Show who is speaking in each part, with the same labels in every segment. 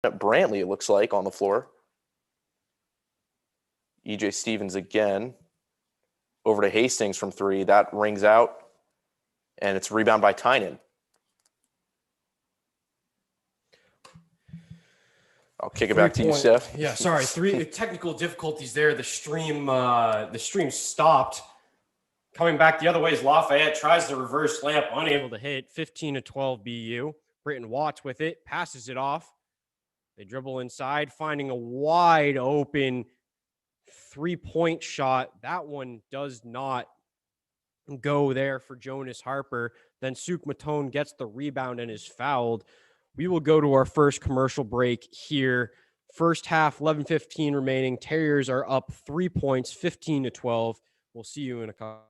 Speaker 1: Brantley, it looks like, on the floor. EJ Stevens again. Over to Hastings from three. That rings out, and it's a rebound by Tynan. I'll kick it back to you, Steph.
Speaker 2: Yeah, sorry. Three technical difficulties there. The stream stopped. Coming back the other way is Lafayette. Tries the reverse layup, unable to hit. 15-12 BU. Britton Watts with it. Passes it off. They dribble inside, finding a wide open three-point shot. That one does not go there for Jonas Harper. Then Suk Matone gets the rebound and is fouled. We will go to our first commercial break here. First half, 11:15 remaining. Terriers are up 3 points, 15-12. We'll see you in a couple.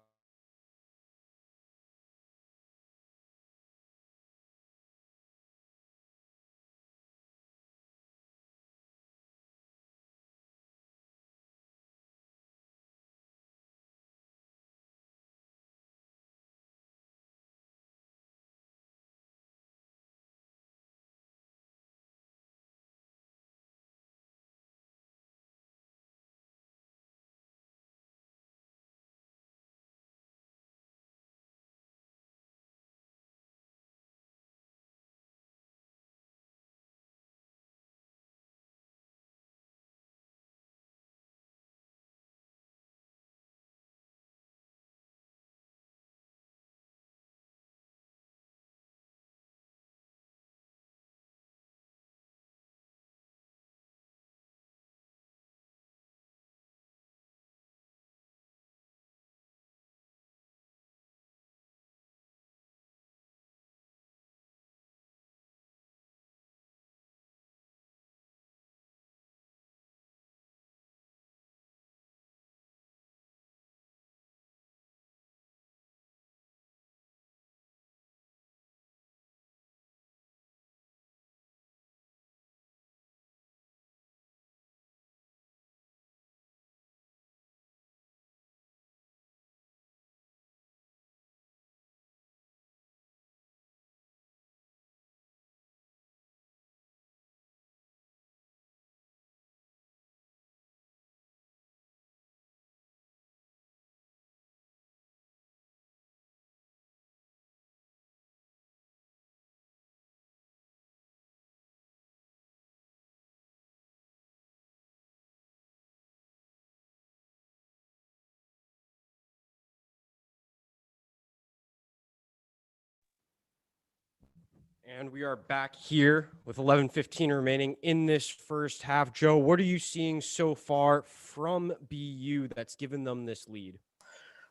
Speaker 2: And we are back here with 11:15 remaining in this first half. Joe, what are you seeing so far from BU that's given them this lead?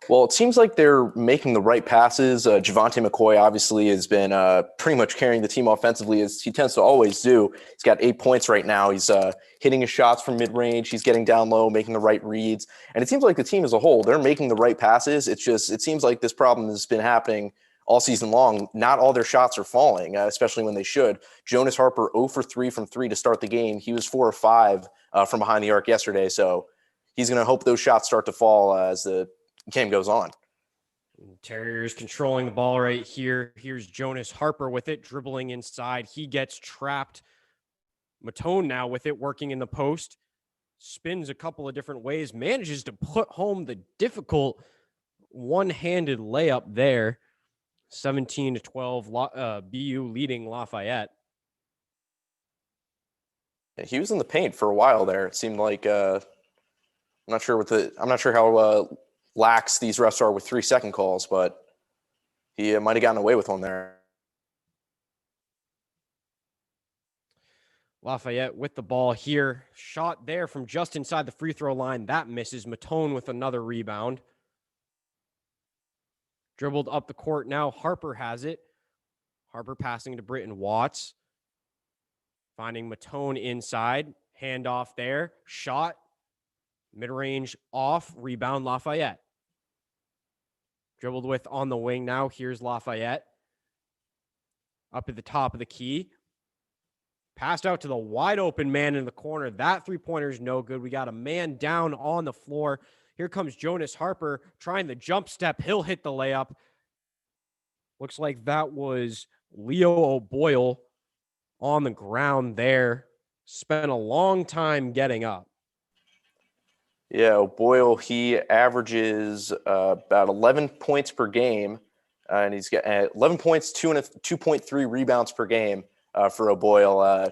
Speaker 1: Well, it seems like they're making the right passes. Javonte McCoy obviously has been pretty much carrying the team offensively, as he tends to always do. He's got 8 points right now. He's hitting his shots from mid-range. He's getting down low, making the right reads. And it seems like the team as a whole, they're making the right passes. It seems like this problem has been happening all season long. Not all their shots are falling, especially when they should. Jonas Harper 0 for 3 from 3 to start the game. He was 4 or 5 from behind the arc yesterday. So he's going to hope those shots start to fall as the game goes on.
Speaker 2: Terriers controlling the ball right here. Here's Jonas Harper with it, dribbling inside. He gets trapped. Matone now with it, working in the post. Spins a couple of different ways. Manages to put home the difficult one-handed layup there. 17-12, BU leading Lafayette.
Speaker 1: He was in the paint for a while there. It seemed like I'm not sure how lax these refs are with 3-second calls, but he might have gotten away with one there.
Speaker 2: Lafayette with the ball here. Shot there from just inside the free throw line. That misses. Matone with another rebound. Dribbled up the court now. Harper has it. Harper passing to Britton Watts. Finding Matone inside. Handoff there. Shot. Mid-range off. Rebound Lafayette. Dribbled with on the wing now. Here's Lafayette. Up at the top of the key. Passed out to the wide open man in the corner. That three-pointer is no good. We got a man down on the floor. Here comes Jonas Harper trying the jump step. He'll hit the layup. Looks like that was Leo O'Boyle on the ground there. spent a long time getting up.
Speaker 1: Yeah, Boyle, he averages about 11 points per game, and he's got 11 points, 2.3 rebounds per game for O'Boyle.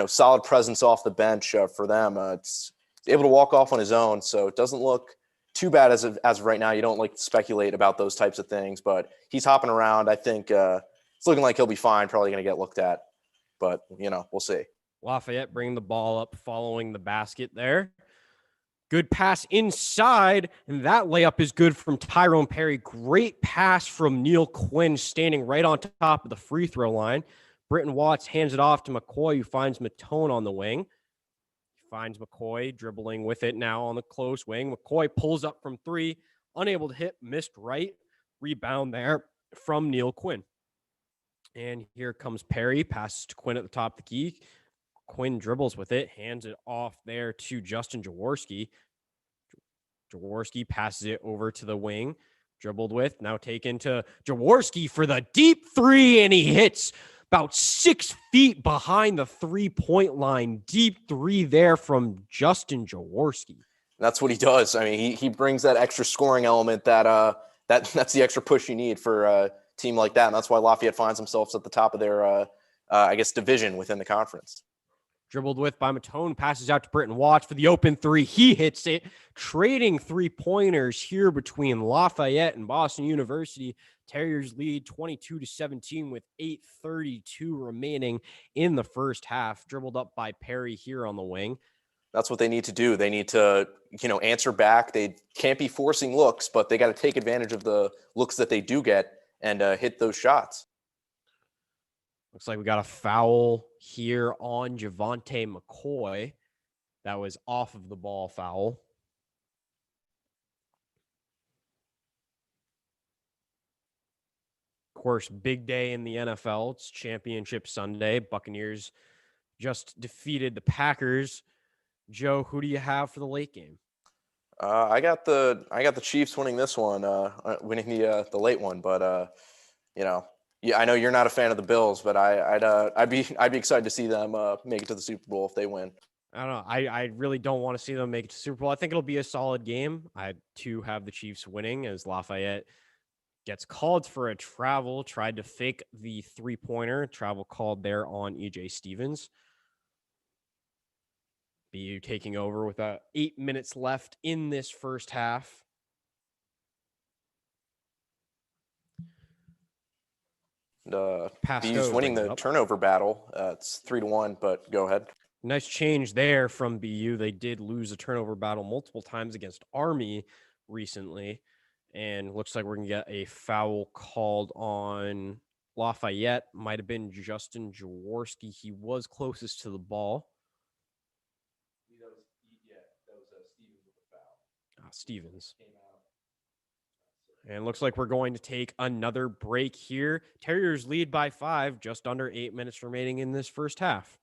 Speaker 1: Solid presence off the bench for them. It's able to walk off on his own, so it doesn't look too bad as of right now. You don't like to speculate about those types of things, but he's hopping around. I think it's looking like he'll be fine. Probably going to get looked at, but we'll see.
Speaker 2: Lafayette bringing the ball up following the basket there. Good pass inside, and that layup is good from Tyrone Perry. Great pass from Neil Quinn, standing right on top of the free throw line. Britton Watts hands it off to McCoy, who finds Matone on the wing. He finds McCoy dribbling with it now on the close wing. McCoy pulls up from three, unable to hit, missed right. Rebound there from Neil Quinn. And here comes Perry, passes to Quinn at the top of the key. Quinn dribbles with it, hands it off there to Justin Jaworski. Jaworski passes it over to the wing, dribbled with, now taken to Jaworski for the deep three, and he hits about 6 feet behind the 3-point line. Deep three there from Justin Jaworski.
Speaker 1: That's what he does. I mean, he brings that extra scoring element that's the extra push you need for a team like that. And that's why Lafayette finds themselves at the top of their, division within the conference.
Speaker 2: Dribbled with by Matone, passes out to Britton Watts for the open three. He hits it, trading 3-pointers here between Lafayette and Boston University. Terriers lead 22-17 with 8:32 remaining in the first half. Dribbled up by Perry here on the wing.
Speaker 1: That's what they need to do. They need to, answer back. They can't be forcing looks, but they got to take advantage of the looks that they do get and hit those shots.
Speaker 2: Looks like we got a foul here on Javonte McCoy. That was off of the ball foul. Of course, big day in the NFL. It's Championship Sunday. Buccaneers just defeated the Packers. Joe, who do you have for the late game?
Speaker 1: I got the Chiefs winning this one, winning the late one. But yeah, I know you're not a fan of the Bills, but I'd be excited to see them make it to the Super Bowl if they win.
Speaker 2: I don't know. I really don't want to see them make it to Super Bowl. I think it'll be a solid game. I too have the Chiefs winning as Lafayette gets called for a travel, tried to fake the 3-pointer, travel called there on EJ Stevens. BU taking over with 8 minutes left in this first half.
Speaker 1: BU's winning the turnover battle. It's 3-1, but go ahead.
Speaker 2: Nice change there from BU. They did lose a turnover battle multiple times against Army recently. And looks like we're going to get a foul called on Lafayette. Might have been Justin Jaworski. He was closest to the ball. That was Stevens with the foul. Stevens. And looks like we're going to take another break here. Terriers lead by 5, just under 8 minutes remaining in this first half.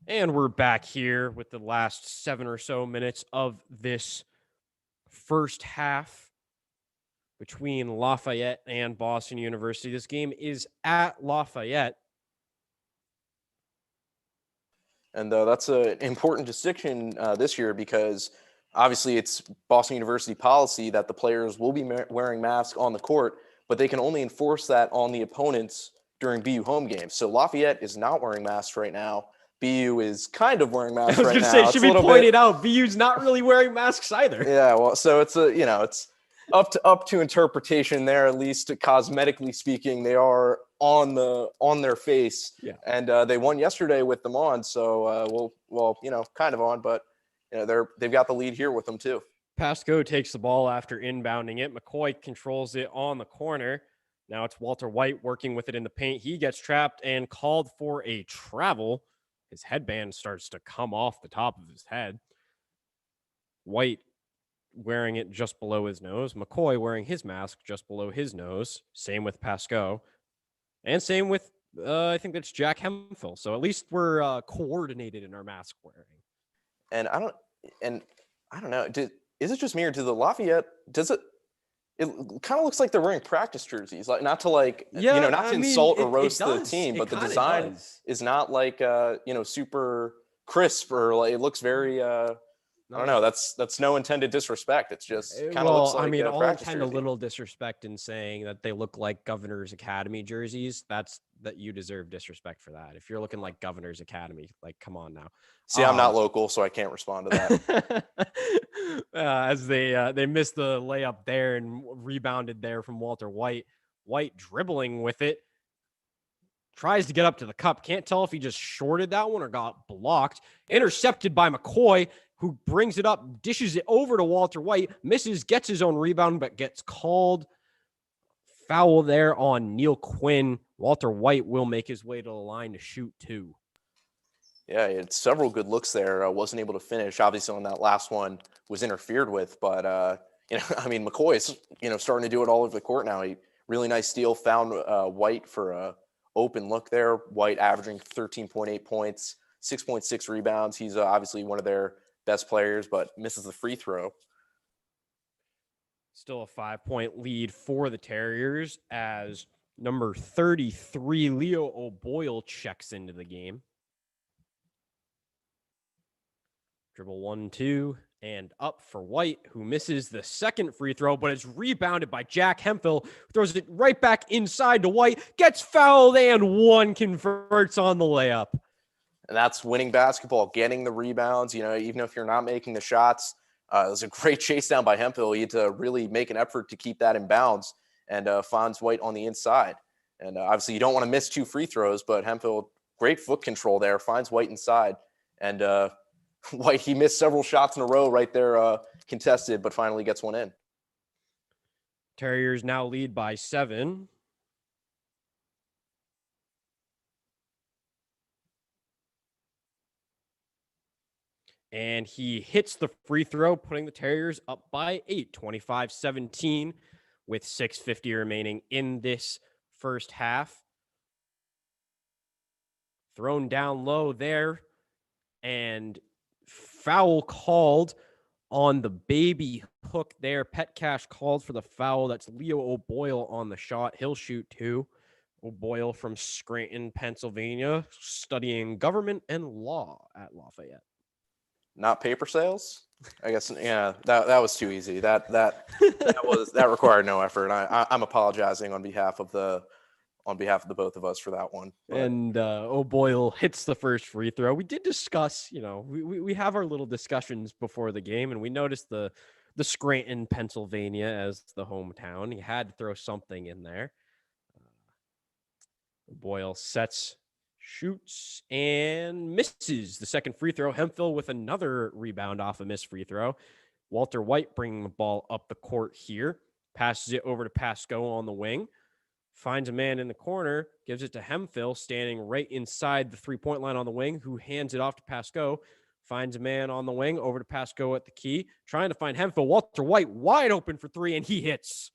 Speaker 2: And we're back here with the last 7 or so minutes of this first half between Lafayette and Boston University. This game is at Lafayette.
Speaker 1: And that's an important distinction this year because obviously it's Boston University policy that the players will be wearing masks on the court, but they can only enforce that on the opponents during BU home games. So Lafayette is not wearing masks right now. BU is kind of wearing masks right now.
Speaker 2: I was going to say, it should be pointed out, BU's not really wearing masks either.
Speaker 1: Yeah, well, so it's it's up to interpretation there. At least cosmetically speaking, they are on their face.
Speaker 2: Yeah.
Speaker 1: And they won yesterday with them on. So kind of on, but they've got the lead here with them too.
Speaker 2: Pascoe takes the ball after inbounding it. McCoy controls it on the corner. Now it's Walter White working with it in the paint. He gets trapped and called for a travel. His headband starts to come off the top of his head. White wearing it just below his nose. McCoy wearing his mask just below his nose. Same with Pascoe. And same with, I think that's Jack Hemphill. So at least we're coordinated in our mask wearing.
Speaker 1: And I don't know. Is it just me or do the Lafayette, it kind of looks like they're wearing practice jerseys, like not to insult or roast the team, but the design is not like super crisp or like it looks very I don't know. That's no intended disrespect. It's just kind of looks like
Speaker 2: I'll intend
Speaker 1: jersey.
Speaker 2: A little disrespect in saying that they look like Governor's Academy jerseys. That you deserve disrespect for that. If you're looking like Governor's Academy, like come on now.
Speaker 1: See, I'm not local, so I can't respond to
Speaker 2: that. As they missed the layup there and rebounded there from Walter White. White dribbling with it. Tries to get up to the cup. Can't tell if he just shorted that one or got blocked. Intercepted by McCoy, who brings it up, dishes it over to Walter White, misses, gets his own rebound, but gets called. Foul there on Neil Quinn. Walter White will make his way to the line to shoot two.
Speaker 1: Yeah, he had several good looks there. Wasn't able to finish. Obviously, on that last one was interfered with, but McCoy is starting to do it all over the court now. He really nice steal, found White for a open look there. White averaging 13.8 points, 6.6 rebounds. He's obviously one of their best players, but misses the free throw.
Speaker 2: Still a 5-point lead for the Terriers as number 33, Leo O'Boyle, checks into the game. Dribble 1-2 and up for White, who misses the second free throw, but is rebounded by Jack Hemphill, who throws it right back inside to White, gets fouled, and one converts on the layup.
Speaker 1: And that's winning basketball, getting the rebounds, even if you're not making the shots. It was a great chase down by Hemphill. He had to really make an effort to keep that in bounds and finds White on the inside. And obviously you don't want to miss two free throws, but Hemphill, great foot control there, finds White inside. And White, he missed several shots in a row right there, contested, but finally gets one in.
Speaker 2: Terriers now lead by 7. And he hits the free throw, putting the Terriers up by 8, 25-17, with 6:50 remaining in this first half. Thrown down low there, and foul called on the baby hook there. Petcash called for the foul. That's Leo O'Boyle on the shot. He'll shoot two. O'Boyle from Scranton, Pennsylvania, studying government and law at Lafayette.
Speaker 1: Not paper sales, I guess. Yeah, that was too easy. That required no effort. I'm apologizing on behalf of the both of us for that one. But. And
Speaker 2: O'Boyle hits the first free throw. We did discuss, we have our little discussions before the game, and we noticed the Scranton, Pennsylvania as the hometown. He had to throw something in there. O'Boyle sets, shoots, and misses the second free throw. Hemphill with another rebound off a missed free throw. Walter White bringing the ball up the court here. Passes it over to Pascoe on the wing. Finds a man in the corner. Gives it to Hemphill, standing right inside the three-point line on the wing, who hands it off to Pascoe. Finds a man on the wing, over to Pascoe at the key. Trying to find Hemphill. Walter White wide open for three, and he hits.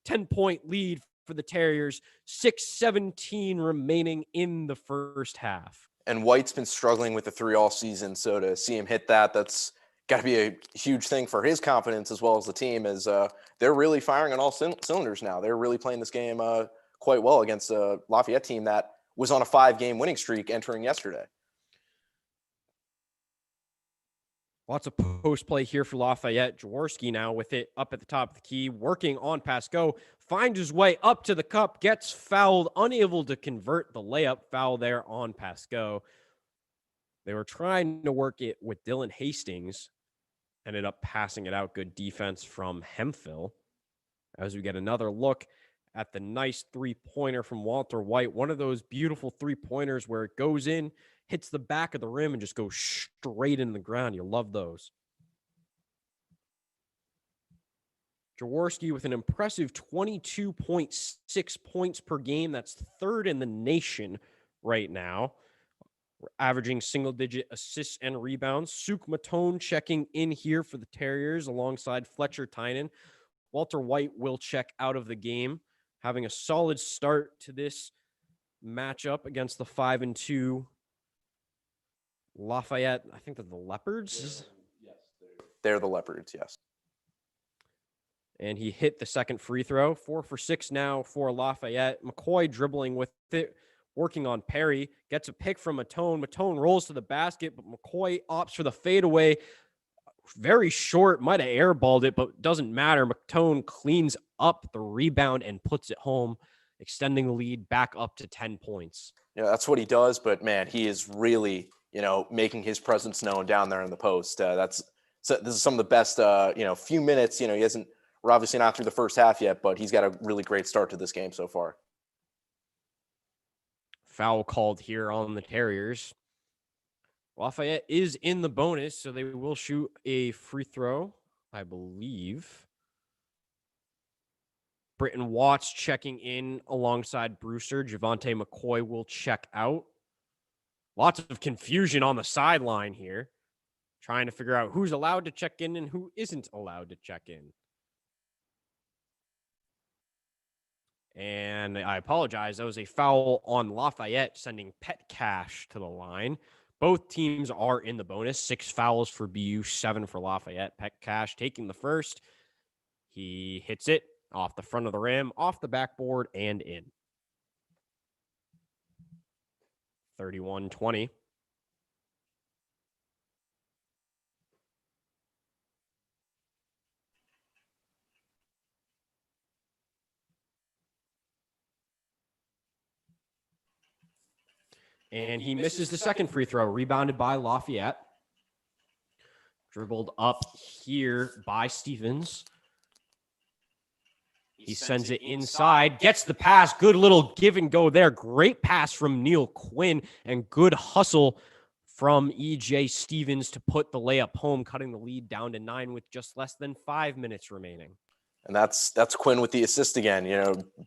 Speaker 2: 10-point lead for the Terriers, 6:17 remaining in the first half.
Speaker 1: And White's been struggling with the three all season, so to see him hit that, that's got to be a huge thing for his confidence as well as the team, as they're really firing on all cylinders now. They're really playing this game quite well against a Lafayette team that was on a 5-game winning streak entering yesterday.
Speaker 2: Lots of post play here for Lafayette. Jaworski now with it up at the top of the key, working on Pascoe, finds his way up to the cup, gets fouled, unable to convert the layup. Foul there on Pascoe. They were trying to work it with Dylan Hastings, ended up passing it out. Good defense from Hemphill. As we get another look at the nice three-pointer from Walter White, one of those beautiful three-pointers where it goes in, hits the back of the rim, and just goes straight into the ground. You love those. Jaworski with an impressive 22.6 points per game. That's third in the nation right now. We're averaging single-digit assists and rebounds. Suk Matone checking in here for the Terriers alongside Fletcher Tynan. Walter White will check out of the game, having a solid start to this matchup against the 5-2 Lafayette. I think they're the Leopards.
Speaker 1: They're the Leopards, yes.
Speaker 2: And he hit the second free throw. 4 for 6 now for Lafayette. McCoy dribbling with it, working on Perry. Gets a pick from Matone. Matone rolls to the basket, but McCoy opts for the fadeaway. Very short, might have airballed it, but doesn't matter. Matone cleans up the rebound and puts it home, extending the lead back up to 10 points.
Speaker 1: Yeah, that's what he does, but man, he is really, making his presence known down there in the post. This is some of the best, few minutes. We're obviously not through the first half yet, but he's got a really great start to this game so far.
Speaker 2: Foul called here on the Terriers. Lafayette is in the bonus, so they will shoot a free throw, I believe. Britton Watts checking in alongside Brewster. Javante McCoy will check out. Lots of confusion on the sideline here, trying to figure out who's allowed to check in and who isn't allowed to check in. And I apologize. That was a foul on Lafayette, sending Pet Cash to the line. Both teams are in the bonus. 6 fouls for BU, 7 for Lafayette. Pet Cash taking the first. He hits it off the front of the rim, off the backboard, and in. 31-20. And he misses the second free throw, rebounded by Lafayette. Dribbled up here by Stevens. He sends it inside, gets the pass. Good little give and go there. Great pass from Neil Quinn and good hustle from E.J. Stevens to put the layup home, cutting the lead down to 9 with just less than 5 minutes remaining.
Speaker 1: And that's Quinn with the assist again.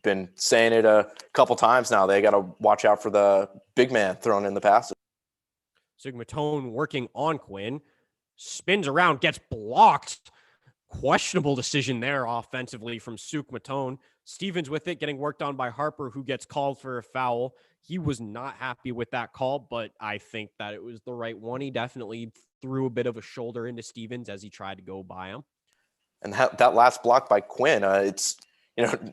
Speaker 1: Been saying it a couple times now. They got to watch out for the big man throwing in the passes.
Speaker 2: Sigmatone working on Quinn. Spins around, gets blocked. Questionable decision there offensively from Suk Matone. Stevens with it, getting worked on by Harper, who gets called for a foul. He was not happy with that call, but I think that it was the right one. He definitely threw a bit of a shoulder into Stevens as he tried to go by him.
Speaker 1: And that last block by Quinn, it's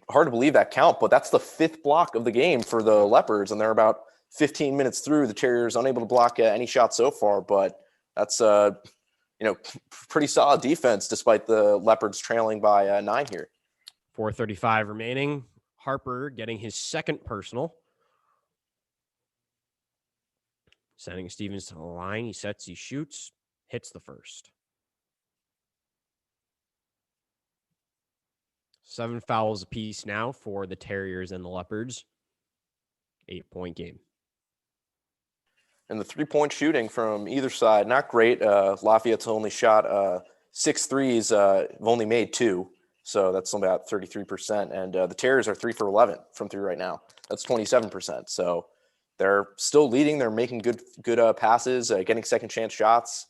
Speaker 1: hard to believe that count, but that's the 5th block of the game for the Leopards, and they're about 15 minutes through. The Terriers unable to block any shot so far, but that's pretty solid defense despite the Leopards trailing by 9 here.
Speaker 2: 4:35 remaining. Harper getting his second personal. Sending Stevens to the line. He sets, he shoots, hits the first. 7 fouls apiece now for the Terriers and the Leopards. 8-point game.
Speaker 1: And the 3-point shooting from either side, not great. Lafayette's only shot 6 threes, have only made 2. So that's about 33%. And the Terriers are 3 for 11 from 3 right now. That's 27%. So they're still leading. They're making good passes, getting second chance shots,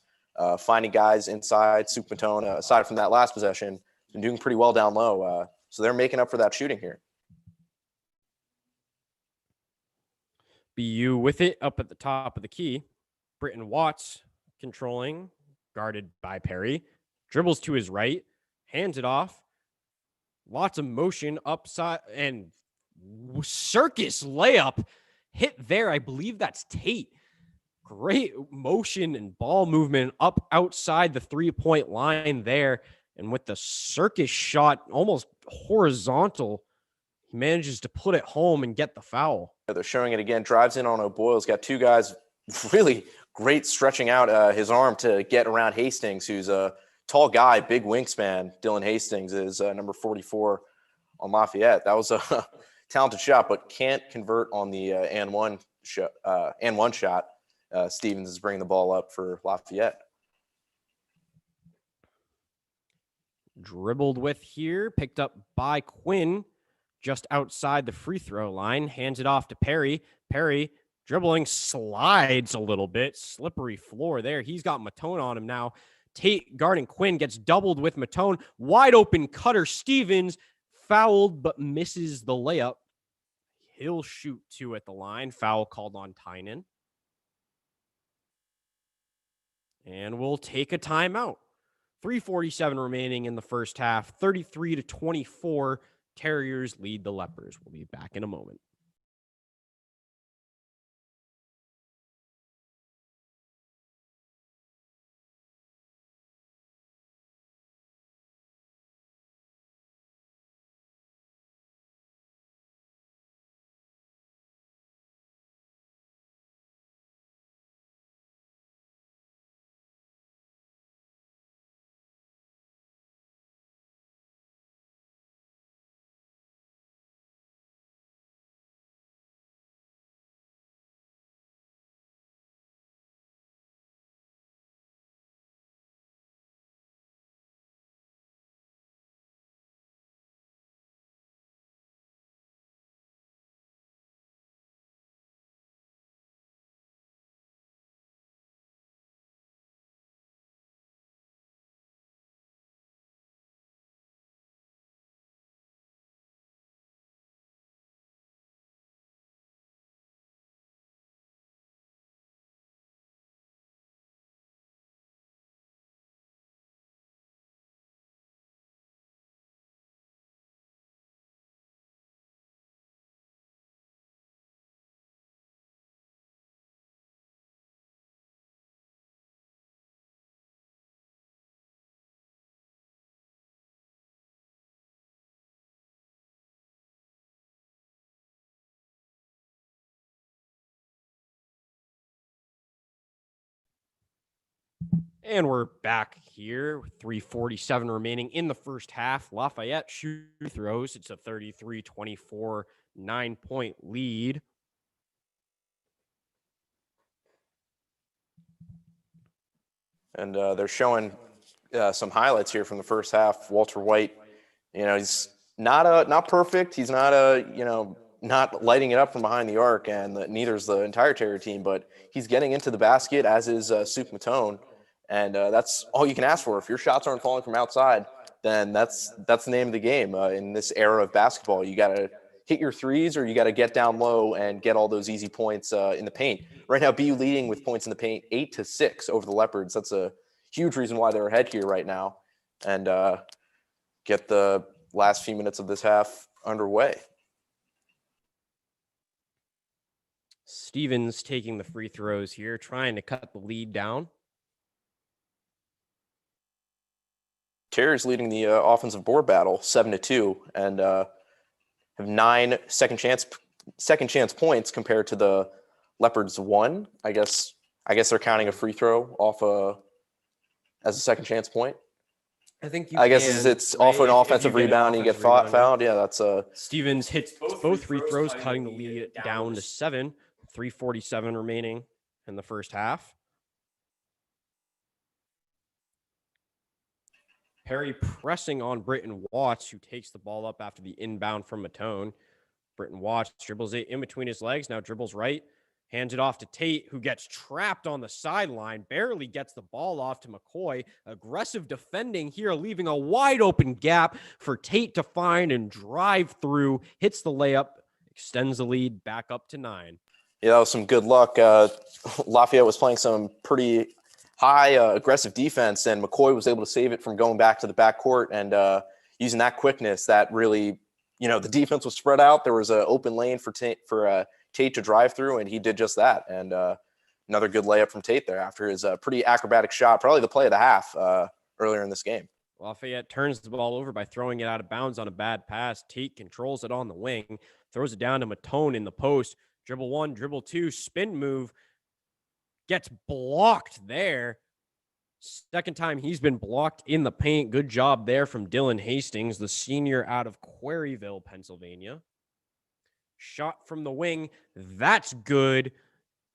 Speaker 1: finding guys inside. Suk Matone, aside from that last possession, been doing pretty well down low. So they're making up for that shooting here.
Speaker 2: BU with it up at the top of the key. Britton Watts controlling, guarded by Perry. Dribbles to his right, hands it off. Lots of motion upside and circus layup hit there. I believe that's Tate. Great motion and ball movement up outside the 3-point line there. And with the circus shot almost horizontal, he manages to put it home and get the foul.
Speaker 1: They're showing it again. Drives in on O'Boyle's got two guys really great stretching out his arm to get around Hastings, who's a tall guy, big wingspan. Dylan Hastings is number 44 on Lafayette. That was a talented shot, but can't convert on the and one shot. Stevens is bringing the ball up for Lafayette.
Speaker 2: Dribbled with here, picked up by Quinn just outside the free throw line, hands it off to Perry. Perry dribbling, slides a little bit, slippery floor there. He's got Matone on him now. Tate guarding Quinn, gets doubled with Matone. Wide open cutter, Stevens fouled but misses the layup. He'll shoot two at the line. Foul called on Tynan. And we'll take a timeout. 3:47 remaining in the first half. 33-24. Terriers lead the Lepers. We'll be back in a moment. And we're back here with 3:47 remaining in the first half. Lafayette shoot throws. It's a 33-24 9-point lead.
Speaker 1: And they're showing some highlights here from the first half. Walter White, he's not perfect. He's not not lighting it up from behind the arc, and neither is the entire Terrier team. But he's getting into the basket, as is Suk Matone. And that's all you can ask for. If your shots aren't falling from outside, then that's the name of the game in this era of basketball. You got to hit your threes, or you got to get down low and get all those easy points in the paint. Right now, BU leading with points in the paint 8-6 over the Leopards. That's a huge reason why they're ahead here right now. And get the last few minutes of this half underway.
Speaker 2: Stevens taking the free throws here, trying to cut the lead down.
Speaker 1: Terriers leading the offensive board battle 7-2, and have 9 second chance points compared to the Leopards 1. I guess they're counting a free throw off as a second chance point.
Speaker 2: I think
Speaker 1: I guess it's off an offensive rebound and you get fouled. Yeah, that's
Speaker 2: Stevens hits both free throws, cutting the lead down to 7. 3:47 remaining in the first half. Perry pressing on Britton Watts, who takes the ball up after the inbound from Matone. Britton Watts dribbles it in between his legs, now dribbles right, hands it off to Tate, who gets trapped on the sideline, barely gets the ball off to McCoy. Aggressive defending here, leaving a wide open gap for Tate to find and drive through, hits the layup, extends the lead back up to 9.
Speaker 1: Yeah, that was some good luck. Lafayette was playing some pretty high aggressive defense, and McCoy was able to save it from going back to the backcourt and using that quickness. That really, the defense was spread out. There was an open lane for Tate to drive through, and he did just that. And another good layup from Tate there after his pretty acrobatic shot, probably the play of the half earlier in this game.
Speaker 2: Lafayette turns the ball over by throwing it out of bounds on a bad pass. Tate controls it on the wing, throws it down to Matone in the post. Dribble one, dribble two, spin move. Gets blocked there. Second time he's been blocked in the paint. Good job there from Dylan Hastings, the senior out of Quarryville, Pennsylvania. Shot from the wing. That's good.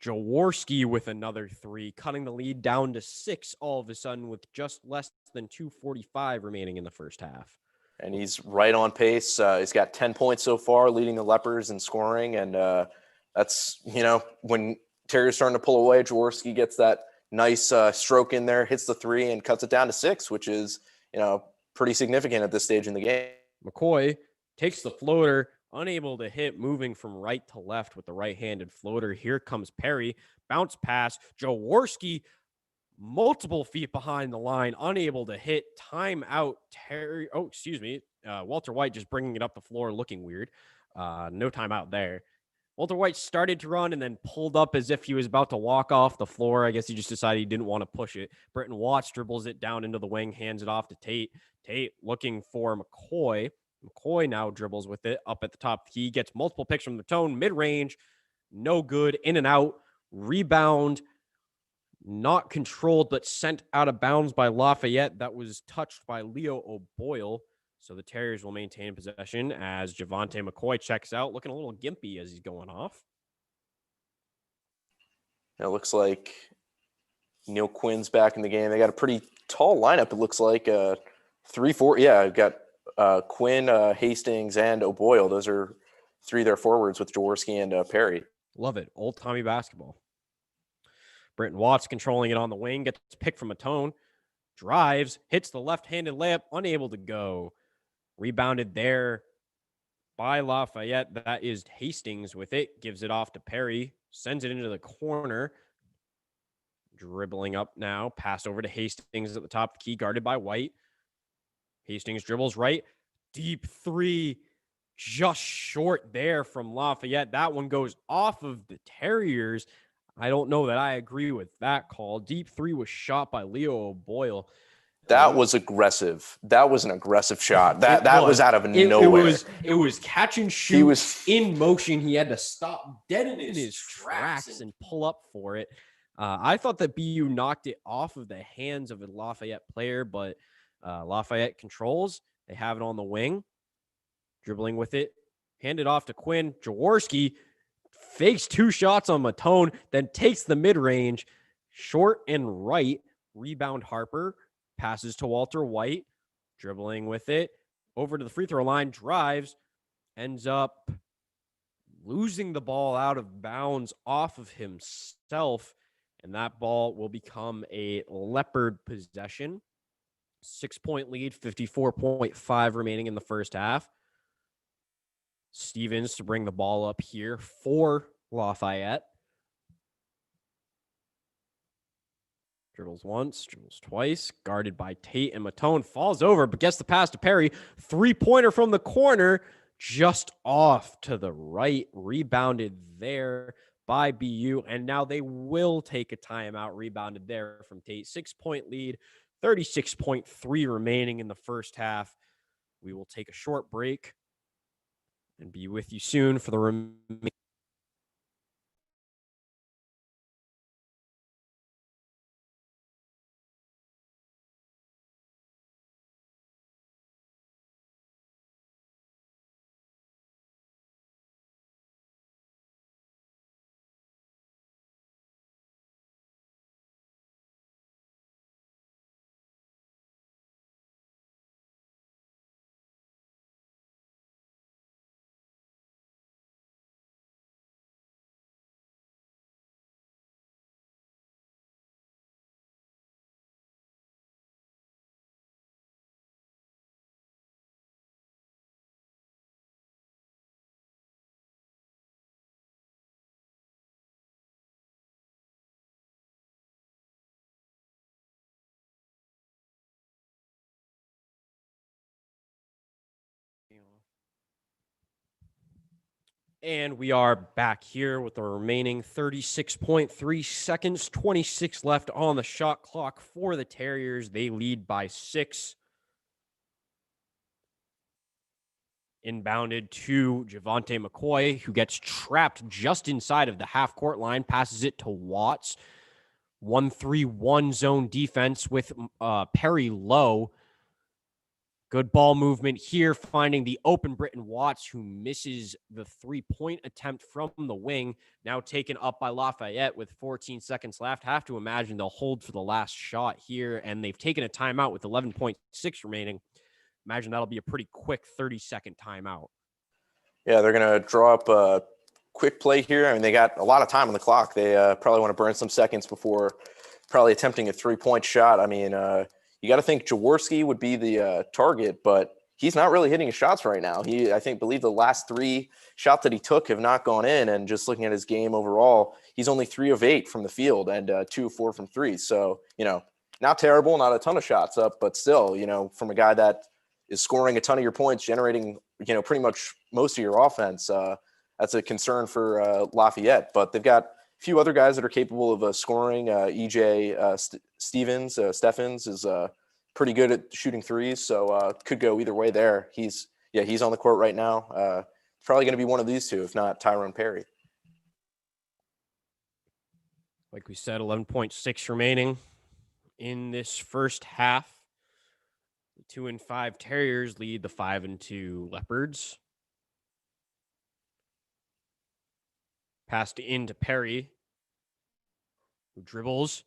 Speaker 2: Jaworski with another three, cutting the lead down to 6 all of a sudden with just less than 2:45 remaining in the first half.
Speaker 1: And he's right on pace. He's got 10 points so far, leading the Lepers in scoring. And that's, when Terrier's starting to pull away, Jaworski gets that nice stroke in there, hits the three, and cuts it down to 6, which is, pretty significant at this stage in the game.
Speaker 2: McCoy takes the floater, unable to hit, moving from right to left with the right-handed floater. Here comes Perry. Bounce pass. Jaworski, multiple feet behind the line, unable to hit. Timeout. Terry. Oh, excuse me. Walter White just bringing it up the floor, looking weird. No timeout there. Walter White started to run and then pulled up as if he was about to walk off the floor. I guess he just decided he didn't want to push it. Britton Watts dribbles it down into the wing, hands it off to Tate. Tate looking for McCoy. McCoy now dribbles with it up at the top. He gets multiple picks from the Tone, mid-range, no good, in and out, rebound, not controlled, but sent out of bounds by Lafayette. That was touched by Leo O'Boyle. So the Terriers will maintain possession as Javante McCoy checks out, looking a little gimpy as he's going off.
Speaker 1: It looks like Neil Quinn's back in the game. They got a pretty tall lineup, it looks like. 3-4. Yeah, got Quinn, Hastings, and O'Boyle. Those are 3 of their forwards with Jaworski and Perry.
Speaker 2: Love it. Old Tommy basketball. Britton Watts controlling it on the wing, gets picked from Matone, drives, hits the left-handed layup, unable to go. Rebounded there by Lafayette. That is Hastings with it. Gives it off to Perry. Sends it into the corner. Dribbling up now. Pass over to Hastings at the top of the key, guarded by White. Hastings dribbles right. Deep three. Just short there from Lafayette. That one goes off of the Terriers. I don't know that I agree with that call. Deep three was shot by Leo O'Boyle.
Speaker 1: That was aggressive. That was an aggressive shot. That was out of nowhere.
Speaker 2: It was catch and shoot. He was in motion. He had to stop dead in his tracks and pull up for it. I thought that BU knocked it off of the hands of a Lafayette player, but Lafayette controls. They have it on the wing. Dribbling with it. Hand it off to Quinn. Jaworski fakes 2 shots on Matone, then takes the mid-range. Short and right. Rebound Harper. Passes to Walter White, dribbling with it, over to the free throw line, drives, ends up losing the ball out of bounds off of himself, and that ball will become a Leopard possession. 6-point lead, 54.5 remaining in the first half. Stevens to bring the ball up here for Lafayette. Dribbles once, dribbles twice, guarded by Tate and Matone, falls over, but gets the pass to Perry. 3-pointer from the corner, just off to the right, rebounded there by BU, and now they will take a timeout, rebounded there from Tate. 6-point lead, 36.3 remaining in the first half. We will take a short break and be with you soon for the remaining And we are back here with the remaining 36.3 seconds, 26 left on the shot clock for the Terriers. They lead by 6. Inbounded to Javonte McCoy, who gets trapped just inside of the half-court line, passes it to Watts. 1-3-1 zone defense with Perry low. Good ball movement here, finding the open Britton Watts, who misses the three-point attempt from the wing. Now taken up by Lafayette with 14 seconds left. Have to imagine they'll hold for the last shot here, and they've taken a timeout with 11.6 remaining. Imagine that'll be a pretty quick 30-second timeout.
Speaker 1: Yeah, they're going to draw up a quick play here. I mean, they got a lot of time on the clock. They probably want to burn some seconds before probably attempting a three-point shot. I mean, you got to think Jaworski would be the target, but he's not really hitting his shots right now. Believe the last 3 shots that he took have not gone in. And just looking at his game overall, he's only 3 of 8 from the field and 2 of 4 from 3. So, not terrible, not a ton of shots up, but still, from a guy that is scoring a ton of your points, generating, pretty much most of your offense, that's a concern for Lafayette. But they've got a few other guys that are capable of scoring. EJ Steffens is pretty good at shooting threes, so could go either way there. He's on the court right now. Probably going to be one of these two, if not Tyrone Perry.
Speaker 2: Like we said, 11.6 remaining in this first half. The 2-5 Terriers lead the 5-2 Leopards. Passed into Perry, who dribbles.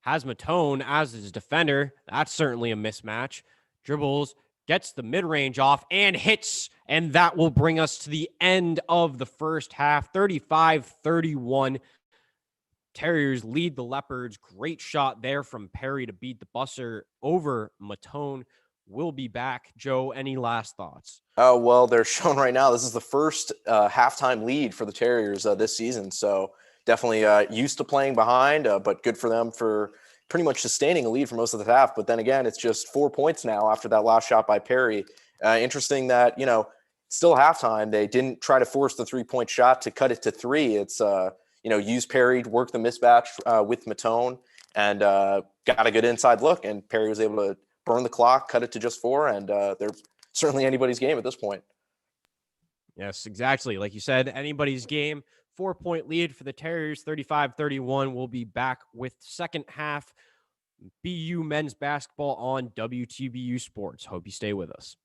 Speaker 2: Has Matone as his defender. That's certainly a mismatch. Dribbles, gets the mid-range off, and hits. And that will bring us to the end of the first half. 35-31. Terriers lead the Leopards. Great shot there from Perry to beat the buzzer over Matone. We'll be back. Joe, any last thoughts?
Speaker 1: Oh, well, they're showing right now this is the first halftime lead for the Terriers this season. So definitely used to playing behind, but good for them for pretty much sustaining a lead for most of the half. But then again, it's just 4 points now after that last shot by Perry. Interesting that, still halftime, they didn't try to force the 3-point shot to cut it to 3. It's, use Perry to work the mismatch with Matone and got a good inside look. And Perry was able to burn the clock, cut it to just 4, and they're certainly anybody's game at this point.
Speaker 2: Yes, exactly. Like you said, anybody's game. 4-point lead for the Terriers, 35-31. We'll be back with second half BU men's basketball on WTBU Sports. Hope you stay with us.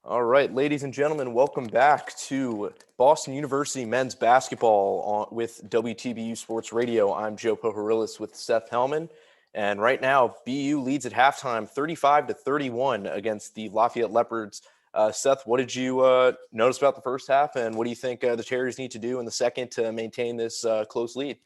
Speaker 1: All right, ladies and gentlemen, welcome back to Boston University men's basketball with WTBU Sports Radio. I'm Joe Pohorilis with Seth Hellman, and right now BU leads at halftime 35-31 against the Lafayette Leopards. Seth, what did you notice about the first half, and what do you think the Terriers need to do in the second to maintain this close lead?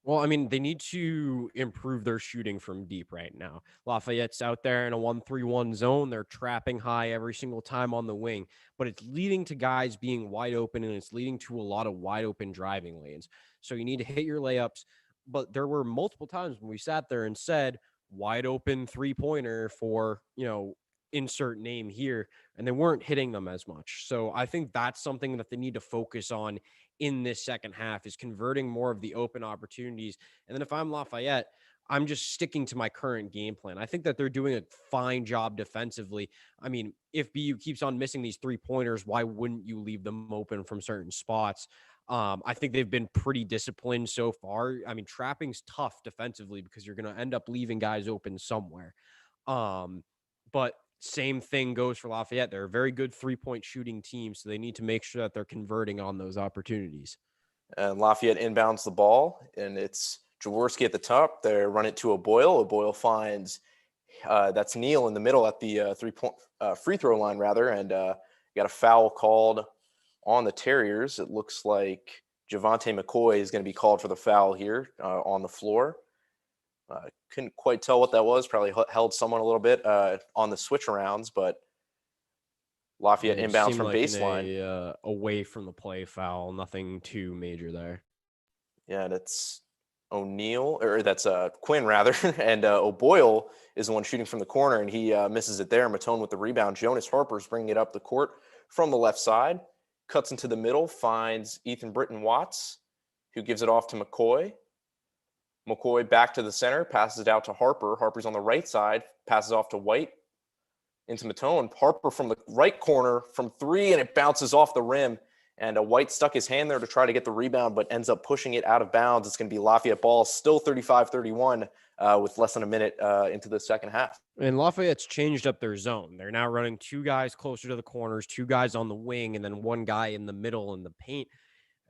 Speaker 2: Well, I mean, they need to improve their shooting from deep right now. Lafayette's out there in a 1-3-1 zone. They're trapping high every single time on the wing, but it's leading to guys being wide open, and it's leading to a lot of wide open driving lanes. So you need to hit your layups. But there were multiple times when we sat there and said, wide open three-pointer for, insert name here, and they weren't hitting them as much. So I think that's something that they need to focus on in this second half, is converting more of the open opportunities. And then if I'm Lafayette, I'm just sticking to my current game plan. I think that they're doing a fine job defensively. I mean, if BU keeps on missing these 3-pointers, why wouldn't you leave them open from certain spots? I think they've been pretty disciplined so far. I mean, trapping's tough defensively because you're going to end up leaving guys open somewhere. But same thing goes for Lafayette. They're a very good 3-point shooting team, so they need to make sure that they're converting on those opportunities.
Speaker 1: And Lafayette inbounds the ball, and it's Jaworski at the top. They run it to O'Boyle. O'Boyle finds that's Neal in the middle at the free throw line, rather, and got a foul called on the Terriers. It looks like Javante McCoy is going to be called for the foul here on the floor. Couldn't quite tell what that was. Probably held someone a little bit on the switch arounds, but Lafayette inbounds from baseline.
Speaker 2: Away from the play foul. Nothing too major there.
Speaker 1: Yeah, and it's O'Neal, or that's Quinn, rather. And O'Boyle is the one shooting from the corner, and he misses it there. Matone with the rebound. Jonas Harper's bringing it up the court from the left side. Cuts into the middle, finds Ethan Britton Watts, who gives it off to McCoy. McCoy back to the center, passes it out to Harper. Harper's on the right side, passes off to White into Matone. Harper from the right corner from three, and it bounces off the rim. And White stuck his hand there to try to get the rebound, but ends up pushing it out of bounds. It's going to be Lafayette ball, still 35-31 with less than a minute into the second half.
Speaker 2: And Lafayette's changed up their zone. They're now running two guys closer to the corners, two guys on the wing, and then one guy in the middle in the paint.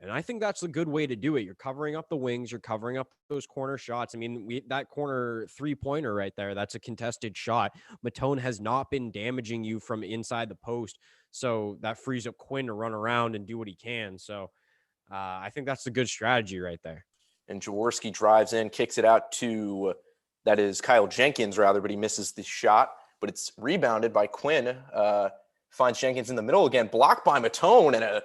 Speaker 2: And I think that's a good way to do it. You're covering up the wings. You're covering up those corner shots. I mean, that corner 3-pointer right there, that's a contested shot. Matone has not been damaging you from inside the post. So that frees up Quinn to run around and do what he can. So I think that's a good strategy right there.
Speaker 1: And Jaworski drives in, kicks it out to, that is Kyle Jenkins, rather, but he misses the shot. But it's rebounded by Quinn. Finds Jenkins in the middle again, blocked by Matone, and a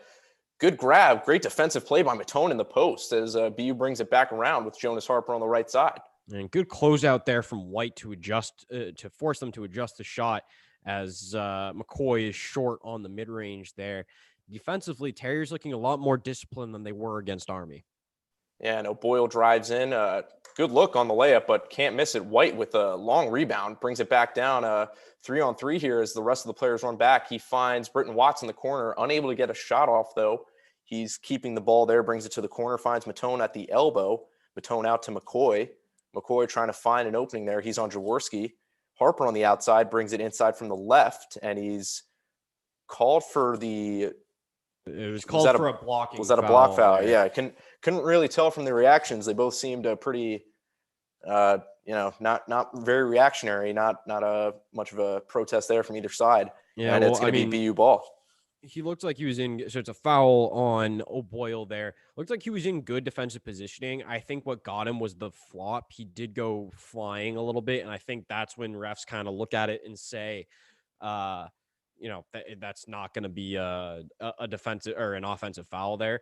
Speaker 1: good grab, great defensive play by Matone in the post as BU brings it back around with Jonas Harper on the right side.
Speaker 2: And good closeout there from White to adjust, to force them to adjust the shot as McCoy is short on the mid-range there. Defensively, Terriers looking a lot more disciplined than they were against Army.
Speaker 1: Yeah, and O'Boyle drives in. Good look on the layup, but can't miss it. White with a long rebound, brings it back down 3-on-3 here as the rest of the players run back. He finds Britton Watts in the corner, unable to get a shot off, though. He's keeping the ball there, brings it to the corner, finds Matone at the elbow. Matone out to McCoy. McCoy trying to find an opening there. He's on Jaworski. Harper on the outside, brings it inside from the left, and he's called for the...
Speaker 2: It was called for a blocking foul.
Speaker 1: Was that a block foul? There. Yeah, couldn't really tell from the reactions. They both seemed pretty, not very reactionary. Not much of a protest there from either side.
Speaker 2: Yeah,
Speaker 1: and it's going to be BU ball.
Speaker 2: He looked like he was in. So it's a foul on O'Boyle there. Looked like he was in good defensive positioning. I think what got him was the flop. He did go flying a little bit, and I think that's when refs kind of look at it and say, that's not going to be a defensive or an offensive foul there.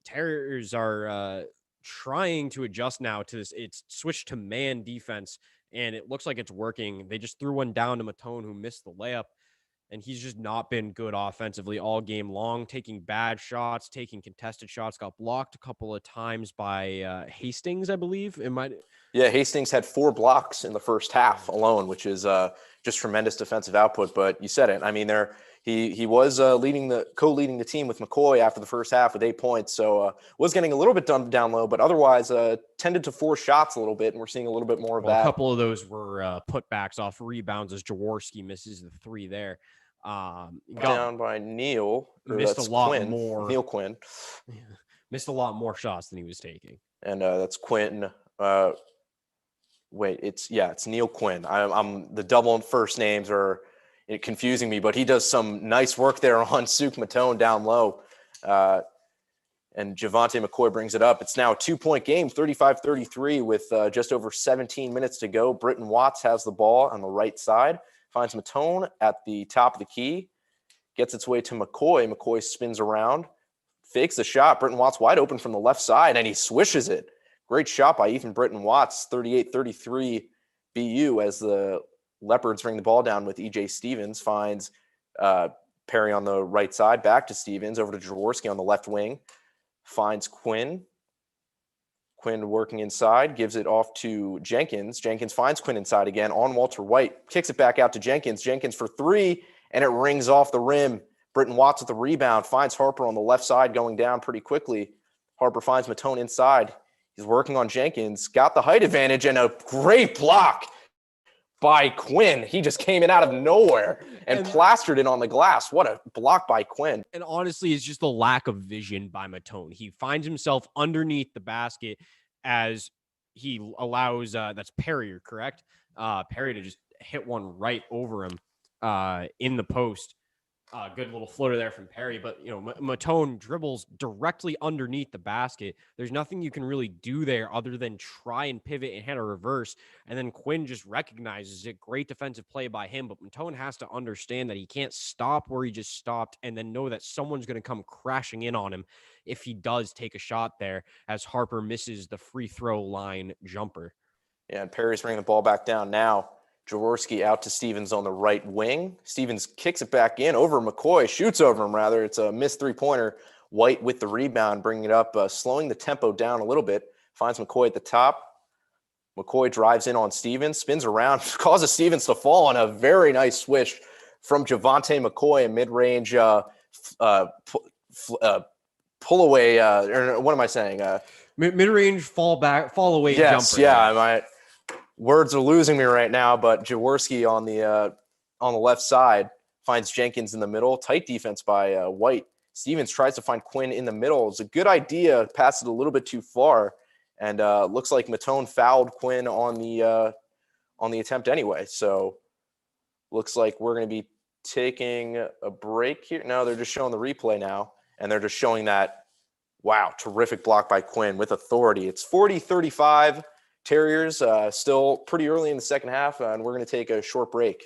Speaker 2: Terriers are trying to adjust now to this. It's switched to man defense, and it looks like it's working. They just threw one down to Matone, who missed the layup, and he's just not been good offensively all game long, taking bad shots, taking contested shots, got blocked a couple of times by Hastings, I believe.
Speaker 1: Yeah, Hastings had 4 blocks in the first half alone, which is just tremendous defensive output. But you said it. I mean, he was co-leading the team with McCoy after the first half with 8 points. So was getting a little bit down low, but otherwise tended to force shots a little bit, and we're seeing a little bit more of that.
Speaker 2: A couple of those were putbacks off rebounds as Jaworski misses the 3 there. Got
Speaker 1: Down by Neal, or
Speaker 2: missed a
Speaker 1: that's
Speaker 2: lot
Speaker 1: Quinn,
Speaker 2: more.
Speaker 1: Neil Quinn,
Speaker 2: Missed a lot more shots than he was taking.
Speaker 1: and that's Quinn. Wait, it's Neil Quinn. I'm the double first names are confusing me, but he does some nice work there on Suk Matone down low. And Javante McCoy brings it up. It's now a 2-point game, 35-33 with just over 17 minutes to go. Britton Watts has the ball on the right side, finds Matone at the top of the key, gets its way to McCoy. McCoy spins around, fakes the shot. Britton Watts wide open from the left side, and he swishes it. Great shot by Ethan Britton Watts, 38-33 BU as the Leopards bring the ball down with EJ Stevens, finds Perry on the right side, back to Stevens, over to Jaworski on the left wing. Finds Quinn. Quinn working inside, gives it off to Jenkins. Jenkins finds Quinn inside again on Walter White, kicks it back out to Jenkins. Jenkins for three, and it rings off the rim. Britton Watts with the rebound, finds Harper on the left side going down pretty quickly. Harper finds Matone inside. He's working on Jenkins, got the height advantage, and a great block by Quinn. He just came in out of nowhere and plastered it on the glass. What a block by Quinn.
Speaker 2: And honestly, it's just the lack of vision by Matone. He finds himself underneath the basket as he allows, that's Perry, correct? Perry to just hit one right over him in the post. Good little floater there from Perry, but Matone dribbles directly underneath the basket. There's nothing you can really do there other than try and pivot and hit a reverse. And then Quinn just recognizes it. Great defensive play by him, but Matone has to understand that he can't stop where he just stopped and then know that someone's going to come crashing in on him if he does take a shot there, as Harper misses the free throw line jumper.
Speaker 1: Yeah, and Perry's bringing the ball back down now. Jaworski out to Stevens on the right wing. Stevens kicks it back in over McCoy, shoots over him rather. It's a missed three-pointer. White with the rebound, bringing it up, slowing the tempo down a little bit. Finds McCoy at the top. McCoy drives in on Stevens, spins around, causes Stevens to fall on a very nice swish from Javante McCoy, a mid-range pull away. Or what am I saying?
Speaker 2: Mid-range fall away
Speaker 1: yes,
Speaker 2: jumper.
Speaker 1: Yeah, my words are losing me right now, but Jaworski on the left side finds Jenkins in the middle. Tight defense by White. Stevens tries to find Quinn in the middle. It's a good idea. Passed it a little bit too far, and looks like Matone fouled Quinn on the attempt anyway. So looks like we're going to be taking a break here. No, they're just showing the replay now, and they're just showing that. Wow, terrific block by Quinn with authority. It's 40-35. Terriers still pretty early in the second half, and we're going to take a short break.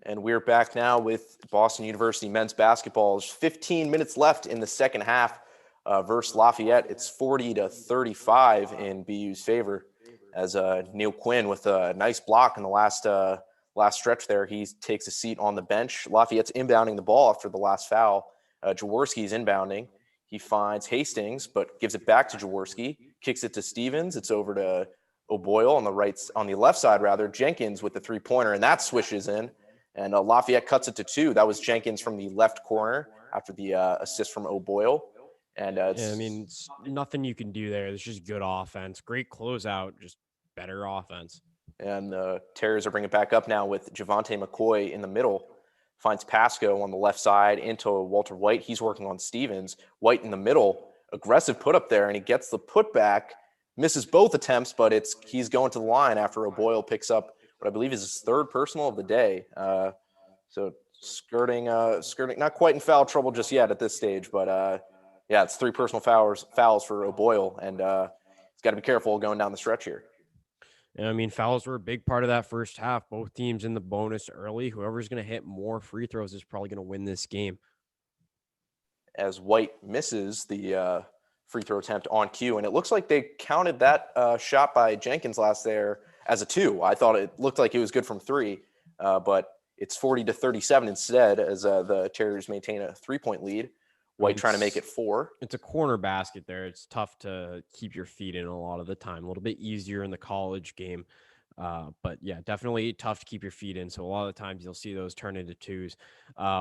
Speaker 1: And we're back now with Boston University men's basketball. There's 15 minutes left in the second half versus Lafayette. It's 40-35 in BU's favor as Neil Quinn with a nice block in the last stretch there. He takes a seat on the bench. Lafayette's inbounding the ball after the last foul. Jaworski's inbounding. He finds Hastings, but gives it back to Jaworski. Kicks it to Stevens. It's over to O'Boyle on the left side rather. Jenkins with the three-pointer, and that swishes in. And Lafayette cuts it to 2. That was Jenkins from the left corner after the assist from O'Boyle. And
Speaker 2: it's nothing you can do there. It's just good offense. Great closeout, just better offense.
Speaker 1: And the Terriers are bringing it back up now with Javante McCoy in the middle. Finds Pasco on the left side into Walter White. He's working on Stevens. White in the middle. Aggressive put up there, and he gets the putback. Misses both attempts, but he's going to the line after O'Boyle picks up what I believe is his third personal of the day. So skirting, not quite in foul trouble just yet at this stage, but it's 3 personal fouls for O'Boyle, and he's got to be careful going down the stretch here.
Speaker 2: And fouls were a big part of that first half. Both teams in the bonus early. Whoever's going to hit more free throws is probably going to win this game.
Speaker 1: As White misses the free throw attempt on cue, and it looks like they counted that shot by Jenkins last there as a 2. I thought it looked like it was good from 3, but it's 40-37 instead as the Terriers maintain a 3-point lead. White trying to make it 4.
Speaker 2: It's a corner basket there. It's tough to keep your feet in a lot of the time. A little bit easier in the college game. But yeah, definitely tough to keep your feet in. So a lot of the times you'll see those turn into 2s.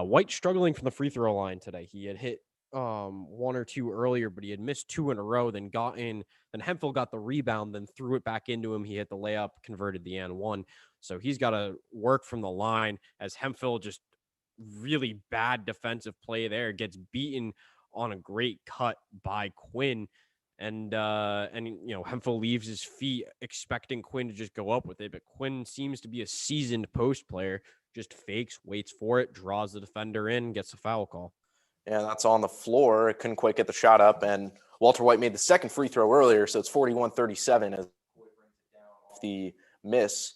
Speaker 2: White struggling from the free throw line today. He had hit 1 or 2 earlier, but he had missed 2 in a row, then got in. Then Hemphill got the rebound, then threw it back into him. He hit the layup, converted the and 1. So he's got to work from the line as Hemphill just really bad defensive play there, gets beaten on a great cut by Quinn. And Hemphill leaves his feet expecting Quinn to just go up with it. But Quinn seems to be a seasoned post player, just fakes, waits for it, draws the defender in, gets a foul call.
Speaker 1: Yeah, that's on the floor. It couldn't quite get the shot up. And Walter White made the second free throw earlier, so it's 41-37 as the miss.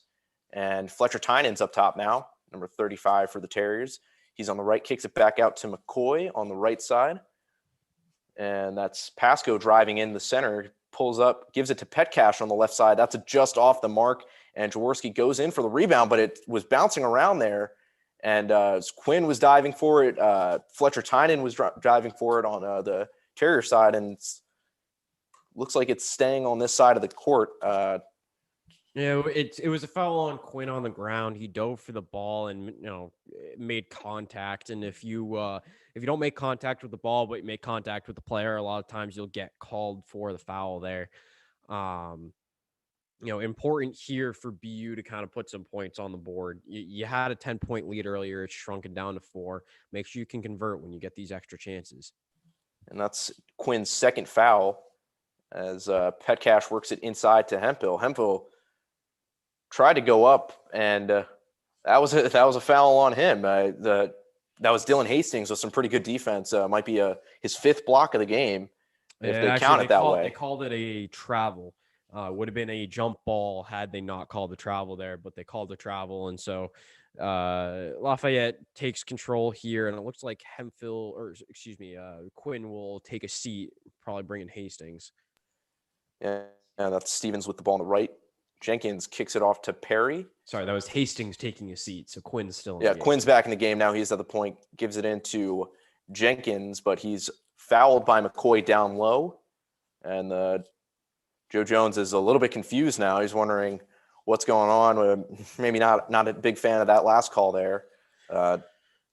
Speaker 1: And Fletcher Tynan's up top now, number 35 for the Terriers. He's on the right, kicks it back out to McCoy on the right side. And that's Pasco driving in the center, pulls up, gives it to Petcash on the left side. That's just off the mark. And Jaworski goes in for the rebound, but it was bouncing around there. And Quinn was diving for it. Fletcher Tynan was diving for it on the Terrier side. And looks like it's staying on this side of the court.
Speaker 2: It was a foul on Quinn on the ground. He dove for the ball and made contact. And if you don't make contact with the ball but you make contact with the player, a lot of times you'll get called for the foul there. Important here for BU to kind of put some points on the board. You had a 10-point lead earlier. It's shrunken down to 4. Make sure you can convert when you get these extra chances.
Speaker 1: And that's Quinn's second foul as Petcash works it inside to Hemphill. Hemphill tried to go up, and that was a foul on him. That was Dylan Hastings with some pretty good defense. Might be his 5th block of the game if they count it that way.
Speaker 2: They called it a travel. Would have been a jump ball had they not called the travel there, but they called the travel, and so Lafayette takes control here, and it looks like Quinn will take a seat, probably bring in Hastings.
Speaker 1: Yeah, that's Stevens with the ball on the right. Jenkins kicks it off to Perry.
Speaker 2: Sorry, that was Hastings taking a seat, so Quinn's still in
Speaker 1: the game.
Speaker 2: Yeah,
Speaker 1: Quinn's back in the game now. He's at the point, gives it into Jenkins, but he's fouled by McCoy down low. And Joe Jones is a little bit confused now. He's wondering what's going on. Maybe not a big fan of that last call there.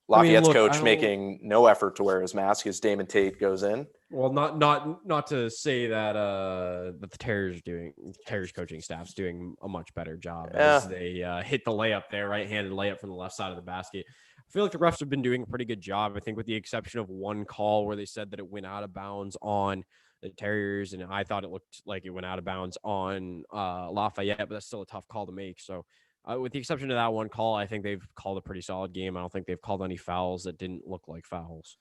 Speaker 1: Lafayette's coach making no effort to wear his mask as Damon Tate goes in.
Speaker 2: Well, not to say that the Terriers coaching staff's doing a much better job as they hit the layup there, right-handed layup from the left side of the basket. I feel like the refs have been doing a pretty good job. I think with the exception of one call where they said that it went out of bounds on the Terriers, and I thought it looked like it went out of bounds on Lafayette, but that's still a tough call to make. So with the exception of that one call, I think they've called a pretty solid game. I don't think they've called any fouls that didn't look like fouls.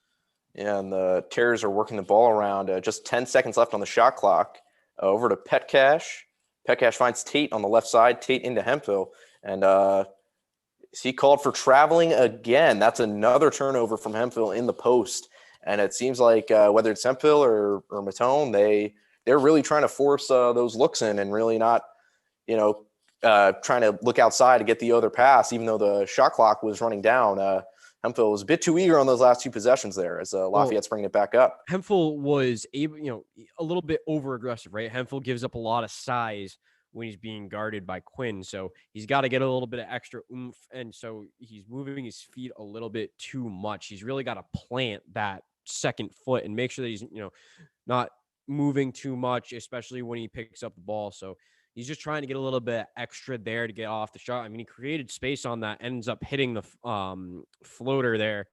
Speaker 1: Yeah, and the Terriers are working the ball around. Just 10 seconds left on the shot clock. Over to Petcash. Petcash finds Tate on the left side. Tate into Hemphill. And He called for traveling again. That's another turnover from Hemphill in the post. And it seems like whether it's Hemphill or Matone, they're really trying to force those looks in and really not, trying to look outside to get the other pass, even though the shot clock was running down. Hemphill was a bit too eager on those last 2 possessions there as Lafayette's bringing it back up.
Speaker 2: Hemphill was able, a little bit over aggressive, right? Hemphill gives up a lot of size when he's being guarded by Quinn. So he's got to get a little bit of extra oomph. And so he's moving his feet a little bit too much. He's really got to plant that second foot and make sure that he's, not moving too much, especially when he picks up the ball. So he's just trying to get a little bit extra there to get off the shot. I mean, he created space on that, ends up hitting the floater there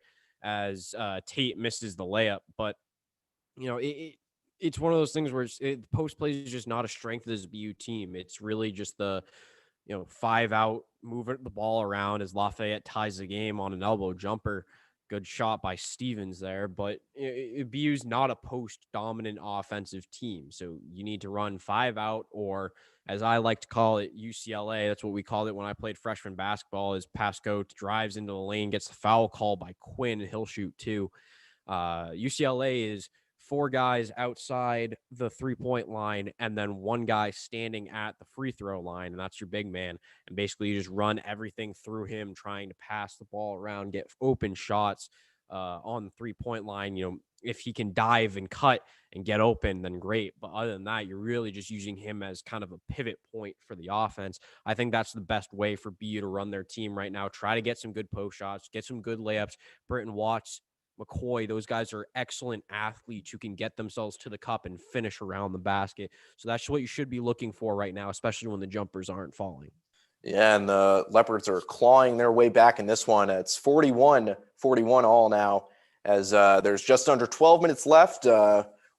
Speaker 2: as Tate misses the layup. But, it's one of those things where post play is just not a strength of this BU team. It's really just the, 5 out, moving the ball around as Lafayette ties the game on an elbow jumper. Good shot by Stevens there, but BU's not a post-dominant offensive team. So you need to run 5 out, or as I like to call it, UCLA. That's what we called it when I played freshman basketball, is Pasco drives into the lane, gets the foul call by Quinn, and he'll shoot 2. UCLA is 4 guys outside the 3-point line and then 1 guy standing at the free throw line, and that's your big man. And basically you just run everything through him, trying to pass the ball around, get open shots on the 3-point line. If he can dive and cut and get open, then great. But other than that, you're really just using him as kind of a pivot point for the offense. I think that's the best way for BU to run their team right now. Try to get some good post shots, get some good layups. Britton Watts, McCoy, those guys are excellent athletes who can get themselves to the cup and finish around the basket. So that's what you should be looking for right now, especially when the jumpers aren't falling.
Speaker 1: Yeah, and the Leopards are clawing their way back in this one. It's 41-41 all now, as there's just under 12 minutes left.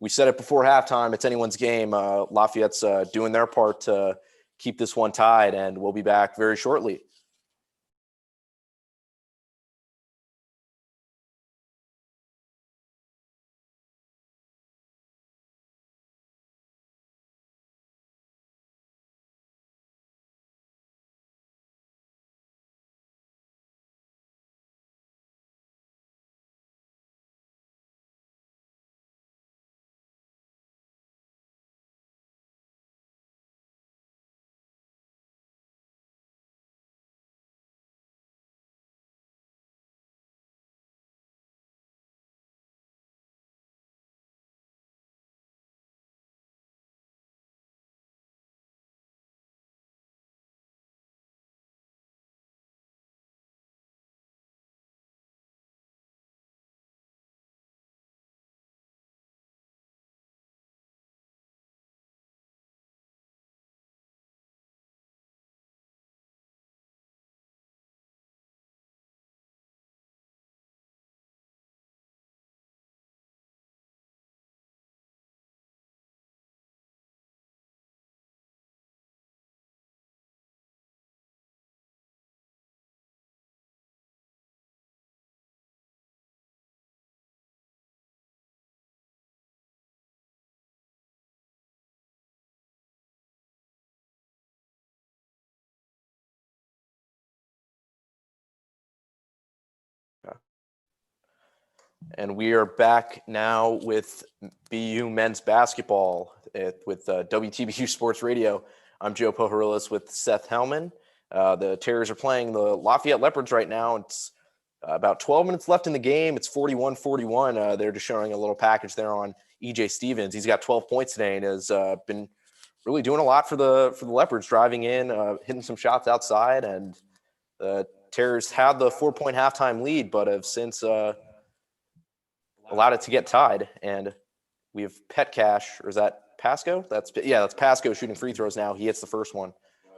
Speaker 1: We said it before halftime. It's anyone's game. Lafayette's doing their part to keep this one tied, and we'll be back very shortly. And we are back now with BU men's basketball with WTBU Sports Radio. I'm Joe Pohorilis with Seth Hellman. The Terriers are playing the Lafayette Leopards right now. It's about 12 minutes left in the game. It's 41-41. They're just showing a little package there on EJ Stevens. He's got 12 points today and has been really doing a lot for the Leopards, driving in, hitting some shots outside. And the Terriers had the 4-point halftime lead, but have since allowed it to get tied. And we have Petcash, or is that Pasco? That's Pasco shooting free throws now. He hits the first one.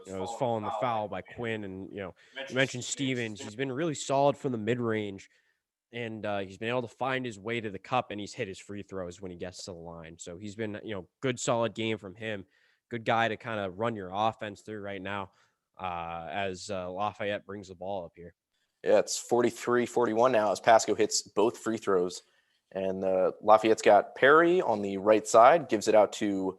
Speaker 2: It was following the foul by Quinn. And, you mentioned Stevens. He's been really solid from the mid-range, and he's been able to find his way to the cup, and he's hit his free throws when he gets to the line. So he's been, good, solid game from him. Good guy to kind of run your offense through right now as Lafayette brings the ball up here.
Speaker 1: Yeah, it's 43-41 now as Pasco hits both free throws. And Lafayette's got Perry on the right side, gives it out to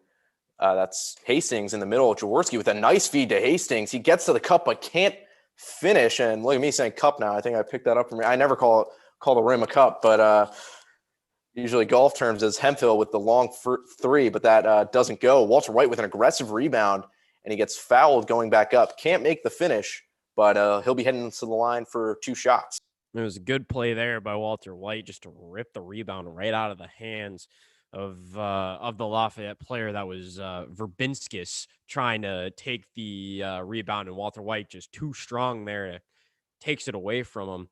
Speaker 1: that's Hastings in the middle. Jaworski with a nice feed to Hastings. He gets to the cup but can't finish. And look at me saying cup now. I think I picked that up from me. I never call the rim a cup, but usually golf terms as Hemphill with the long three, but that doesn't go. Walter White with an aggressive rebound, and he gets fouled going back up. Can't make the finish, but he'll be heading to the line for 2 shots.
Speaker 2: It was a good play there by Walter White just to rip the rebound right out of the hands of the Lafayette player. That was Verbinskis trying to take the rebound, and Walter White just too strong there, takes it away from him.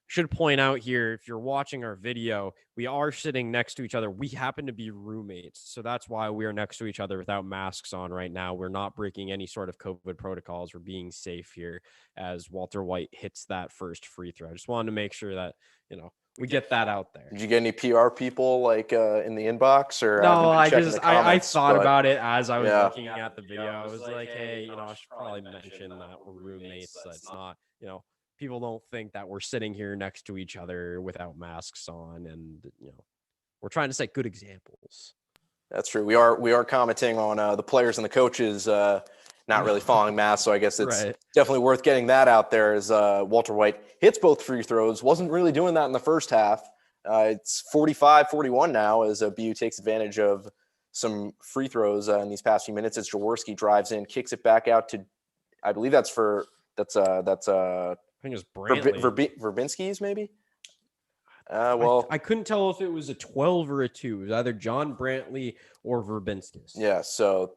Speaker 2: Should point out here, if you're watching our video, we are sitting next to each other. We happen to be roommates, so that's why we are next to each other without masks on right now. We're not breaking any sort of COVID protocols. We're being safe here as Walter White hits that first free throw. I just wanted to make sure that, we get that out there.
Speaker 1: Did you get any PR people like in the inbox or?
Speaker 2: No, I thought about it as I was looking at the video. I was like, hey, I should probably mention that we're roommates. That's not, people don't think that we're sitting here next to each other without masks on, and we're trying to set good examples.
Speaker 1: That's true. We are commenting on the players and the coaches not really following masks, so I guess it's definitely worth getting that out there. As Walter White hits both free throws, wasn't really doing that in the first half. It's 45-41 now as BU takes advantage of some free throws in these past few minutes. As Jaworski drives in, kicks it back out to, I believe that's
Speaker 2: I think it's Brantley.
Speaker 1: Verbinski's maybe.
Speaker 2: I couldn't tell if it was a 12 or a 2. It was either John Brantley or Verbinskis.
Speaker 1: Yeah, so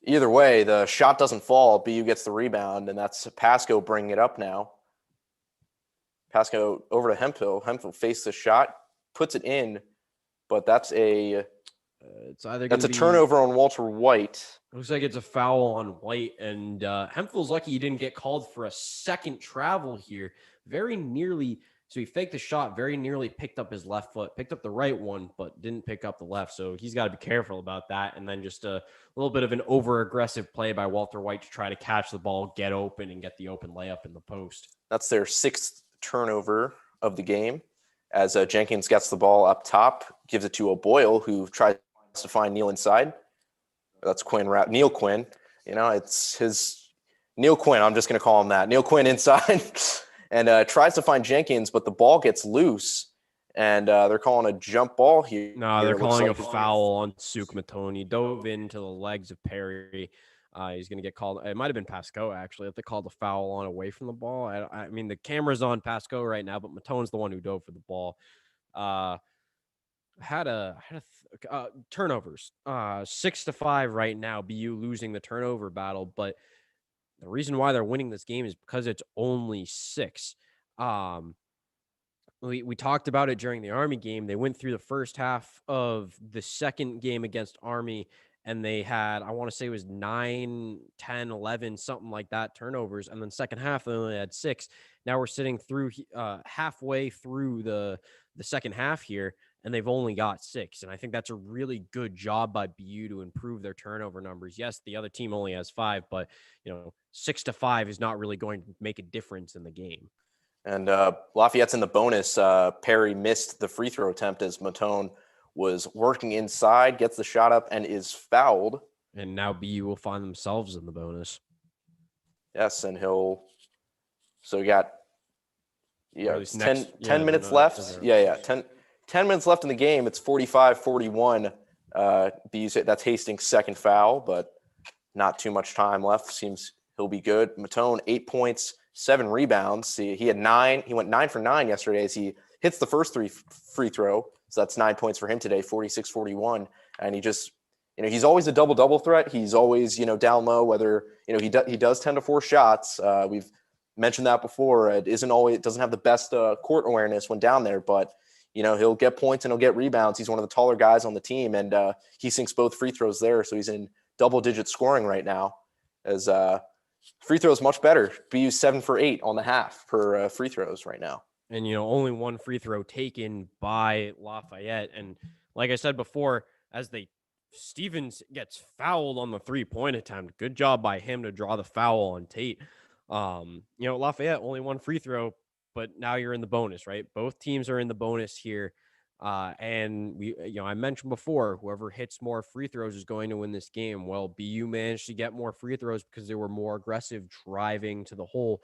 Speaker 1: either way, the shot doesn't fall. BU gets the rebound, and that's Pasco bringing it up now. Pasco over to Hemphill. Hemphill faced the shot, puts it in, but that's a turnover on Walter White.
Speaker 2: Looks like it's a foul on White, and Hemphill's lucky he didn't get called for a second travel here. Very nearly, so he faked the shot, very nearly picked up his left foot, picked up the right one, but didn't pick up the left. So he's got to be careful about that. And then just a little bit of an over-aggressive play by Walter White to try to catch the ball, get open, and get the open layup in the post.
Speaker 1: That's their 6th turnover of the game as Jenkins gets the ball up top, gives it to O'Boyle, who tries to find Neal inside. That's Neil Quinn. It's his Neil Quinn. I'm just going to call him that. Neil Quinn inside and tries to find Jenkins, but the ball gets loose, and they're calling a jump ball here.
Speaker 2: No, they're calling a foul on Suk Matoni. Dove into the legs of Perry. He's going to get called. It might have been Pasco, actually, if they called the foul on away from the ball. I mean, the camera's on Pasco right now, but Matone's the one who dove for the ball. Had turnovers, 6-5 right now. BU losing the turnover battle, but the reason why they're winning this game is because it's only 6. We talked about it during the Army game. They went through the first half of the second game against Army, and they had, I want to say it was 9, 10, 11, something like that, turnovers. And then second half, they only had 6. Now we're sitting through halfway through the second half here, and they've only got 6. And I think that's a really good job by BU to improve their turnover numbers. Yes, the other team only has 5, but 6-5 is not really going to make a difference in the game.
Speaker 1: And Lafayette's in the bonus. Perry missed the free throw attempt as Matone was working inside, gets the shot up, and is fouled.
Speaker 2: And now BU will find themselves in the bonus.
Speaker 1: Yes, and so we got 10 minutes left. 10 minutes left in the game. It's 45-41. That's Hastings' second foul, but not too much time left. Seems he'll be good. Matone, 8 points, 7 rebounds. He had 9. He went 9 for 9 yesterday as he hits the first free throw. So that's 9 points for him today, 46-41. And he just, he's always a double threat. He's always, down low, whether, he does tend to force shots. We've mentioned that before. It doesn't have the best court awareness when down there, but he'll get points and he'll get rebounds. He's one of the taller guys on the team, and he sinks both free throws there. So he's in double-digit scoring right now. As free throws much better. BU 7 for 8 on the half for free throws right now.
Speaker 2: And only 1 free throw taken by Lafayette. And like I said before, Stevens gets fouled on the 3-point attempt. Good job by him to draw the foul on Tate. Lafayette only 1 free throw, but now you're in the bonus, right? Both teams are in the bonus here. And I mentioned before, whoever hits more free throws is going to win this game. Well, BU managed to get more free throws because they were more aggressive driving to the hole,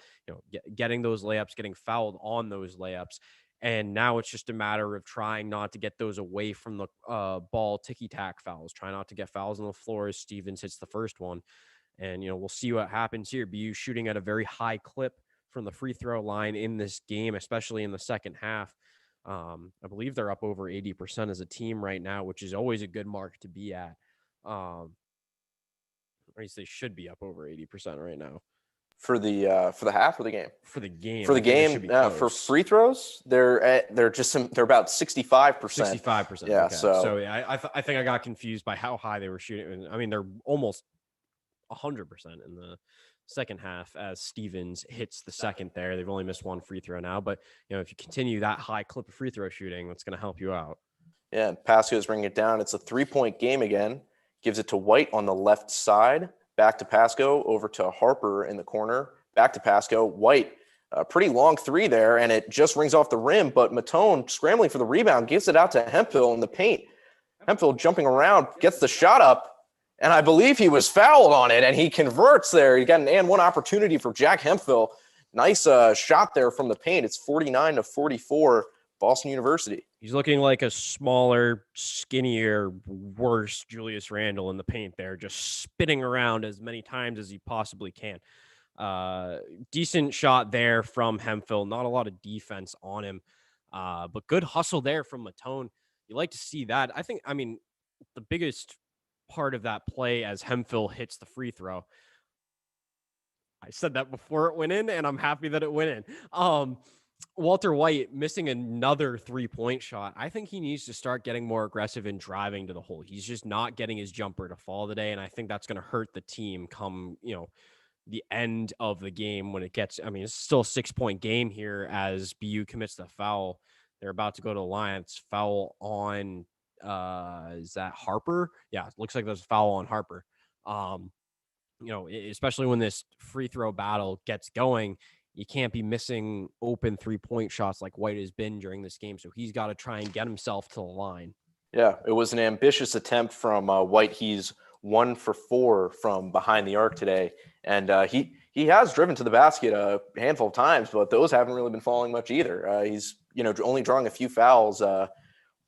Speaker 2: getting those layups, getting fouled on those layups. And now it's just a matter of trying not to get those away from the ball ticky-tack fouls. Try not to get fouls on the floor as Stevens hits the first one. And, we'll see what happens here. BU shooting at a very high clip from the free throw line in this game, especially in the second half. I believe they're up over 80% as a team right now, which is always a good mark to be at. Or at least they should be up over 80% right now.
Speaker 1: For the half or the game?
Speaker 2: For the game.
Speaker 1: For the game, for free throws, they're about 65%.
Speaker 2: 65%.
Speaker 1: Yeah.
Speaker 2: Okay. So I think I got confused by how high they were shooting. I mean, they're almost 100% in the second half as Stevens hits the second there. They've only missed one free throw now, but if you continue that high clip of free throw shooting, that's going to help you out.
Speaker 1: Yeah, and Pasco's bringing it down. It's a 3-point game again. Gives it to White on the left side. Back to Pasco, over to Harper in the corner. Back to Pasco. White, a pretty long three there, and it just rings off the rim, but Matone, scrambling for the rebound, gives it out to Hemphill in the paint. Hemphill jumping around, gets the shot up, and I believe he was fouled on it, and he converts there. He got an and one opportunity for Jack Hemphill. Nice shot there from the paint. It's 49-44, Boston University.
Speaker 2: He's looking like a smaller, skinnier, worse Julius Randle in the paint there, just spinning around as many times as he possibly can. Decent shot there from Hemphill. Not a lot of defense on him, but good hustle there from Matone. You like to see that. I mean, the biggest part of that play as Hemphill hits the free throw. I said that before it went in, and I'm happy that it went in. Walter White missing another 3-point shot. I think he needs to start getting more aggressive in driving to the hole. He's just not getting his jumper to fall today, and I think that's going to hurt the team come, the end of the game when it gets, it's still a 6-point game here as BU commits the foul. They're about to go to the line. It's foul on, is that Harper? Yeah, it looks like there's a foul on Harper. Especially when this free throw battle gets going, you can't be missing open 3-point shots like White has been during this game. So he's got to try and get himself to the line.
Speaker 1: Yeah, it was an ambitious attempt from White. He's 1 for 4 from behind the arc today. And he has driven to the basket a handful of times, but those haven't really been falling much either. He's, only drawing a few fouls.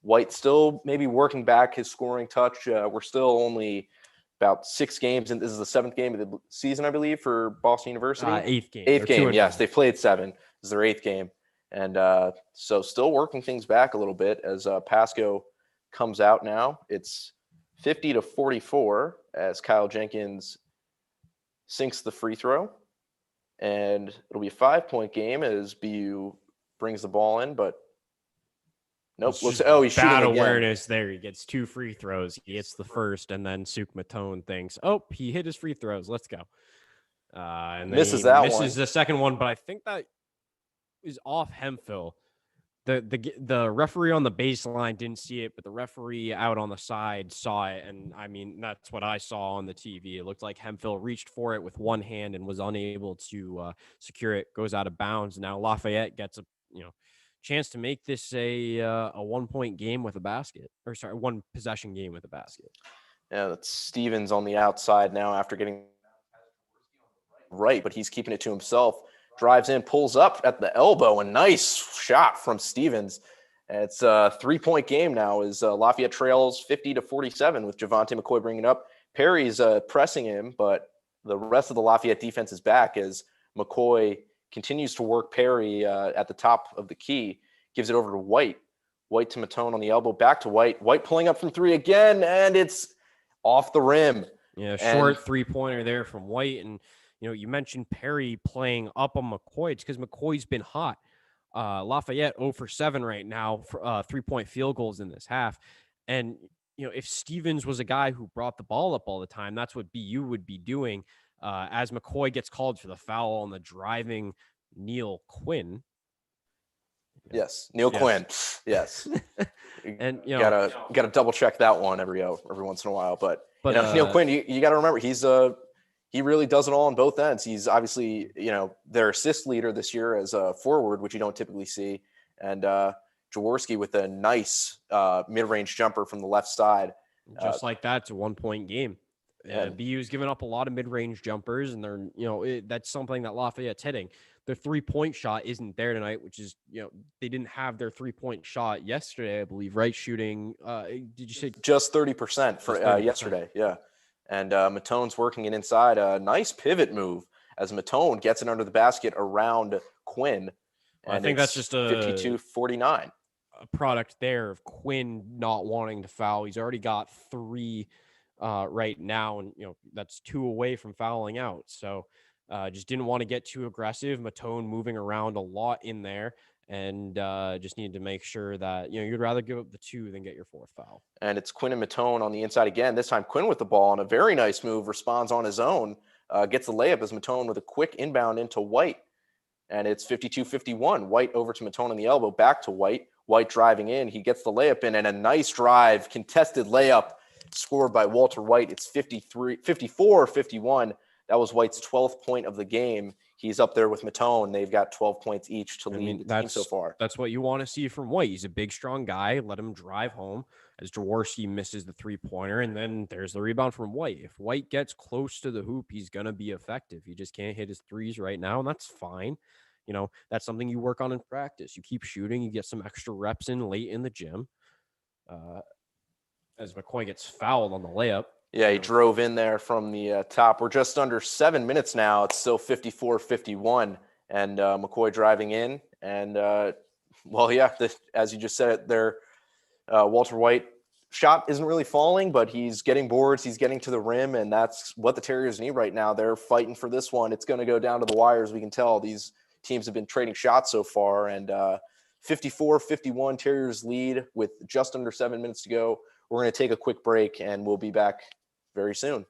Speaker 1: White still maybe working back his scoring touch. We're still only about 6 games, and this is the 7th game of the season, I believe, for Boston University.
Speaker 2: 8th game.
Speaker 1: 8th game, yes. They've played 7. This is their 8th game. And so still working things back a little bit as Pasco comes out now. It's 50-44 as Kyle Jenkins sinks the free throw. And it'll be a 5-point game as BU brings the ball in, but nope. He's shooting
Speaker 2: bad
Speaker 1: again.
Speaker 2: Awareness there. He gets 2 free throws. He hits the first, and then Suk Matone thinks, he hit his free throws. Let's go. And then misses the second one, but I think that is off Hemphill. The referee on the baseline didn't see it, but the referee out on the side saw it, and that's what I saw on the TV. It looked like Hemphill reached for it with one hand and was unable to secure it. Goes out of bounds. Now Lafayette gets a chance to make this a 1-point game with a basket, 1 possession game with a basket.
Speaker 1: Yeah, that's Stevens on the outside now after getting right, but he's keeping it to himself. Drives in, pulls up at the elbow, a nice shot from Stevens. And it's a 3-point game now as Lafayette trails 50-47 with Javonte McCoy bringing it up. Perry's pressing him, but the rest of the Lafayette defense is back as McCoy continues to work Perry at the top of the key, gives it over to White. White to Matone on the elbow, back to White. White pulling up from 3 again, and it's off the rim.
Speaker 2: Yeah, short 3-pointer there from White. And, you mentioned Perry playing up on McCoy. It's because McCoy's been hot. Lafayette 0 for 7 right now for 3-point field goals in this half. And, if Stevens was a guy who brought the ball up all the time, that's what BU would be doing. As McCoy gets called for the foul on the driving Neil Quinn.
Speaker 1: Yes, Neil Quinn. Yes,
Speaker 2: and
Speaker 1: gotta double check that one every once in a while. But Neil Quinn, you got to remember he really does it all on both ends. He's obviously their assist leader this year as a forward, which you don't typically see, and Jaworski with a nice mid-range jumper from the left side.
Speaker 2: Just like that, it's a 1-point game.
Speaker 1: And
Speaker 2: BU's given up a lot of mid-range jumpers, and they're, that's something that Lafayette's hitting. Their 3-point shot isn't there tonight, which is, they didn't have their 3-point shot yesterday, I believe, right? Shooting, did you say
Speaker 1: just 30% for 30%. Yesterday? Yeah. And Matone's working it inside. A nice pivot move as Matone gets it under the basket around Quinn.
Speaker 2: And I think that's just a
Speaker 1: 52-49.
Speaker 2: A product there of Quinn not wanting to foul. He's already got 3 right now, and that's 2 away from fouling out. So just didn't want to get too aggressive. Matone moving around a lot in there, and just needed to make sure that you'd rather give up the 2 than get your 4th foul.
Speaker 1: And it's Quinn and Matone on the inside again. This time Quinn with the ball, and a very nice move, responds on his own, gets the layup as Matone with a quick inbound into White, and it's 52-51. White over to Matone on the elbow, back to White. White driving in, he gets the layup in, and a nice drive, contested layup scored by Walter White. It's 54-51. That was White's 12th point of the game. He's up there with Matone. They've got 12 points each to lead the team so far.
Speaker 2: That's what you want to see from White. He's a big, strong guy. Let him drive home as Jaworski misses the 3-pointer, and then there's the rebound from White. If White gets close to the hoop, he's going to be effective. He just can't hit his threes right now, and that's fine. That's something you work on in practice. You keep shooting, you get some extra reps in late in the gym. As McCoy gets fouled on the layup.
Speaker 1: Yeah, he drove in there from the top. We're just under 7 minutes now. It's still 54-51, and McCoy driving in. And, as you just said it there, Walter White shot isn't really falling, but he's getting boards. He's getting to the rim, and that's what the Terriers need right now. They're fighting for this one. It's going to go down to the wires. We can tell these teams have been trading shots so far, and 54-51 Terriers lead with just under 7 minutes to go. We're going to take a quick break, and we'll be back very soon.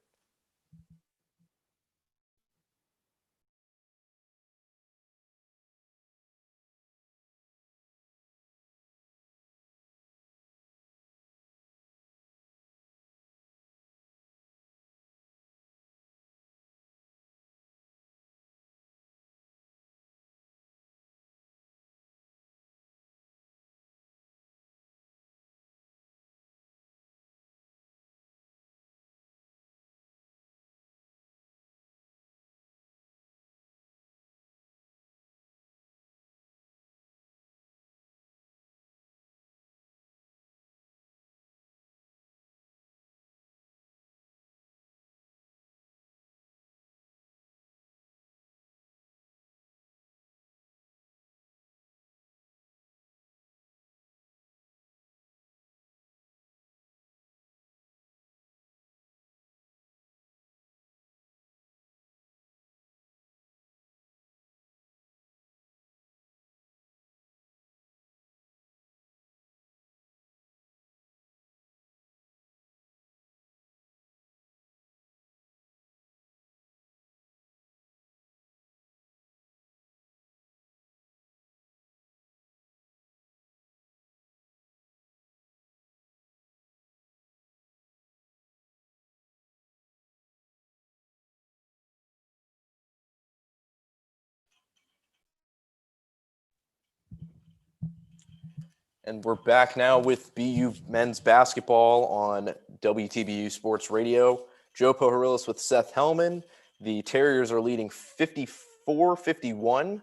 Speaker 1: And we're back now with BU men's basketball on WTBU Sports Radio. Joe Pohorilis with Seth Hellman. The Terriers are leading 54-51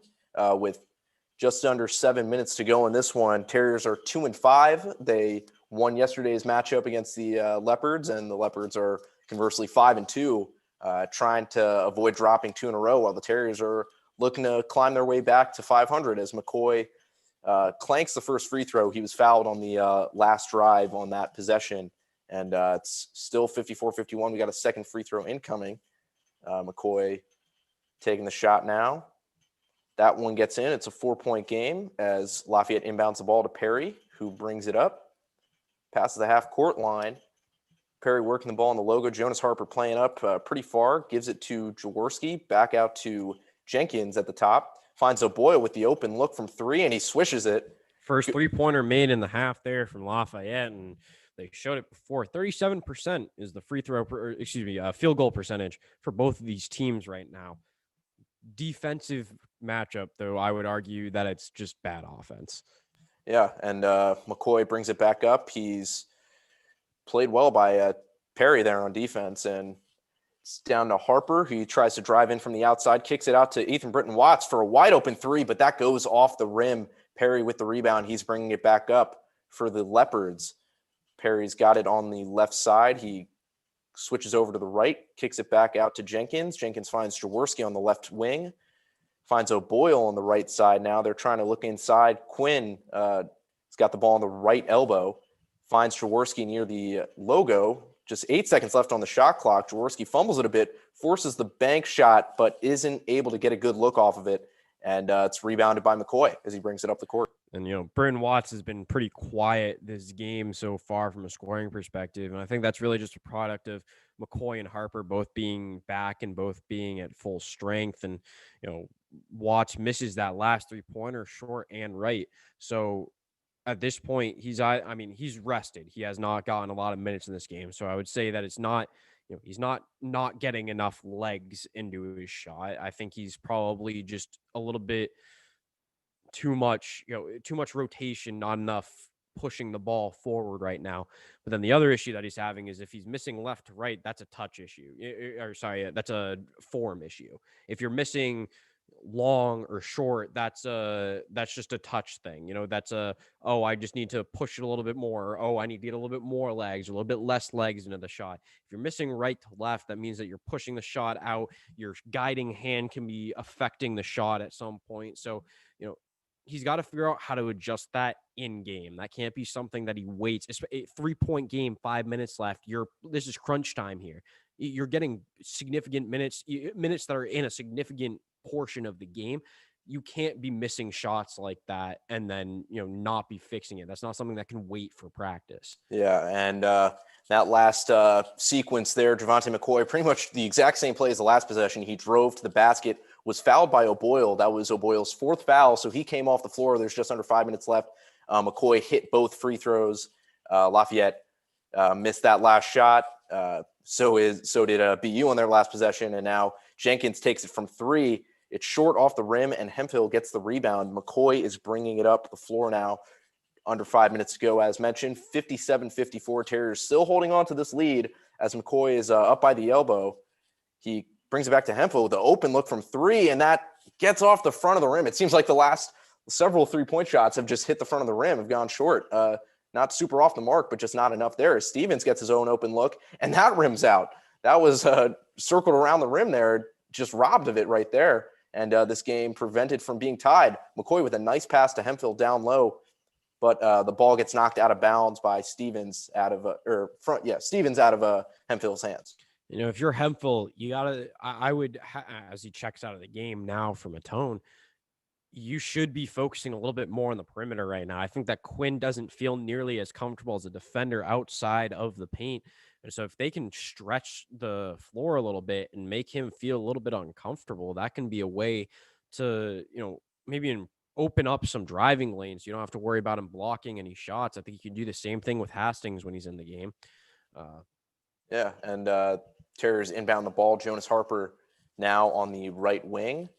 Speaker 1: with just under 7 minutes to go in this one. Terriers are 2-5. They won yesterday's matchup against the Leopards, and the Leopards are conversely 5-2, trying to avoid dropping 2 in a row, while the Terriers are looking to climb their way back to 500 as McCoy clanks the first free throw. He was fouled on the last drive on that possession, and it's still 54-51. We got a second free throw incoming. McCoy taking the shot now. That one gets in. It's a 4-point game as Lafayette inbounds the ball to Perry, who brings it up, passes the half-court line. Perry working the ball on the logo. Jonas Harper playing up pretty far, gives it to Jaworski, back out to Jenkins at the top. Finds O'Boyle with the open look from 3, and he swishes it.
Speaker 2: First 3-pointer made in the half there from Lafayette, and they showed it before. 37% is the field goal percentage for both of these teams right now. Defensive matchup, though, I would argue that it's just bad offense.
Speaker 1: Yeah, and McCoy brings it back up. He's played well by Perry there on defense, and it's down to Harper. He tries to drive in from the outside, kicks it out to Ethan Britton Watts for a wide open three, but that goes off the rim. Perry with the rebound. He's bringing it back up for the Leopards. Perry's got it on the left side. He switches over to the right, kicks it back out to Jenkins. Jenkins finds Jaworski on the left wing, finds O'Boyle on the right side now. They're trying to look inside. Quinn has got the ball on the right elbow, finds Jaworski near the logo. Just 8 seconds left on the shot clock. Jaworski fumbles it a bit, forces the bank shot, but isn't able to get a good look off of it. And it's rebounded by McCoy as he brings it up the court.
Speaker 2: And, Britton Watts has been pretty quiet this game so far from a scoring perspective. And I think that's really just a product of McCoy and Harper both being back and both being at full strength. And, Watts misses that last 3-pointer short and right. So at this point, he's rested. He has not gotten a lot of minutes in this game. So I would say that it's not, he's not getting enough legs into his shot. I think he's probably just a little bit too much rotation, not enough pushing the ball forward right now. But then the other issue that he's having is if he's missing left to right, that's a touch issue. That's a form issue. If you're missing long or short, that's just a touch thing. I just need to push it a little bit more. I need to get a little bit more legs, or a little bit less legs into the shot. If you're missing right to left, that means that you're pushing the shot out. Your guiding hand can be affecting the shot at some point. So, he's got to figure out how to adjust that in game. That can't be something that he waits. It's a 3-point game, 5 minutes left. This is crunch time here. You're getting significant minutes that are in a significant portion of the game. You can't be missing shots like that and then, not be fixing it. That's not something that can wait for practice.
Speaker 1: Yeah, and that last sequence there, Javonte McCoy, pretty much the exact same play as the last possession. He drove to the basket, was fouled by O'Boyle. That was O'Boyle's 4th foul, so he came off the floor. There's just under 5 minutes left. McCoy hit both free throws. Lafayette missed that last shot. So did BU on their last possession, and now Jenkins takes it from 3. It's short off the rim, and Hemphill gets the rebound. McCoy is bringing it up the floor now. Under 5 minutes to go, as mentioned, 57-54. Terriers still holding on to this lead as McCoy is up by the elbow. He brings it back to Hemphill with the open look from 3, and that gets off the front of the rim. It seems like the last several 3-point shots have just hit the front of the rim, have gone short. Not super off the mark, but just not enough there. Stevens gets his own open look, and that rims out. That was circled around the rim there, just robbed of it right there. And this game prevented from being tied. McCoy with a nice pass to Hemphill down low, but the ball gets knocked out of bounds by Stevens Stevens out of Hemphill's hands.
Speaker 2: If you're Hemphill, you gotta. I would, as he checks out of the game now from a tone, you should be focusing a little bit more on the perimeter right now. I think that Quinn doesn't feel nearly as comfortable as a defender outside of the paint. And so if they can stretch the floor a little bit and make him feel a little bit uncomfortable, that can be a way to, maybe open up some driving lanes. You don't have to worry about him blocking any shots. I think you can do the same thing with Hastings when he's in the game.
Speaker 1: Yeah, and Terriers inbound the ball. Jonas Harper now on the right wing.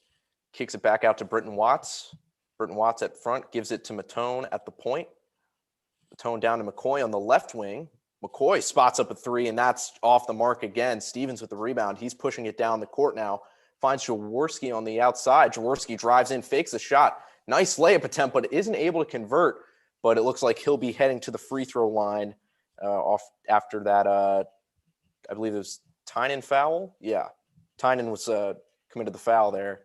Speaker 1: Kicks it back out to Britton Watts. Britton Watts at front, gives it to Matone at the point. Matone down to McCoy on the left wing. McCoy spots up a 3, and that's off the mark again. Stevens with the rebound. He's pushing it down the court now. Finds Jaworski on the outside. Jaworski drives in, fakes the shot. Nice layup attempt, but isn't able to convert. But it looks like he'll be heading to the free throw line off after that. I believe it was Tynan foul. Yeah, Tynan was committed the foul there.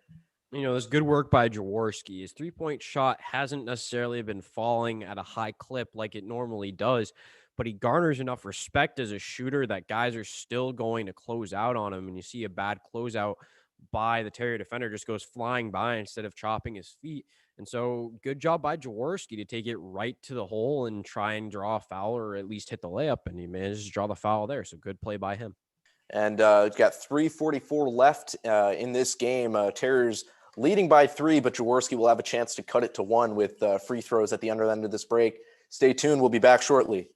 Speaker 2: There's good work by Jaworski. His 3-point shot hasn't necessarily been falling at a high clip like it normally does, but he garners enough respect as a shooter that guys are still going to close out on him. And you see a bad closeout by the Terrier defender just goes flying by instead of chopping his feet. And so good job by Jaworski to take it right to the hole and try and draw a foul or at least hit the layup. And he managed to draw the foul there. So good play by him.
Speaker 1: And we've got 3:44 left in this game. Terriers leading by 3, but Jaworski will have a chance to cut it to 1 with free throws at the under end of this break. Stay tuned. We'll be back shortly.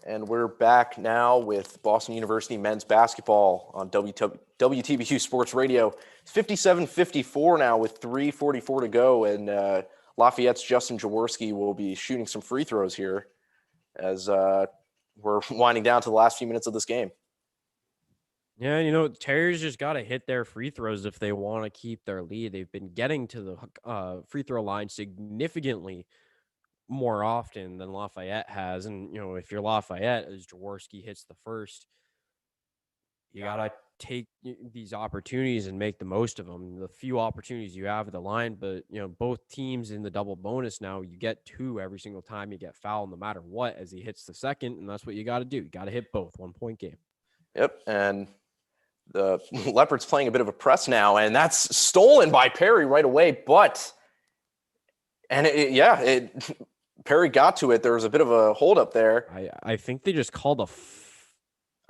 Speaker 1: And we're back now with Boston University men's basketball on WTBQ Sports Radio. It's 57-54 now with 3:44 to go, and Lafayette's Justin Jaworski will be shooting some free throws here as we're winding down to the last few minutes of this game.
Speaker 2: Yeah, Terriers just got to hit their free throws if they want to keep their lead. They've been getting to the free throw line significantly more often than Lafayette has. And, if you're Lafayette, as Jaworski hits the first, you got to take these opportunities and make the most of them. The few opportunities you have at the line, but, both teams in the double bonus now, you get two every single time you get fouled, no matter what, as he hits the second. And that's what you got to do. You got to hit both 1-point game.
Speaker 1: Yep. And the Leopards playing a bit of a press now, and that's stolen by Perry right away. Perry got to it. There was a bit of a holdup there.
Speaker 2: I think they just called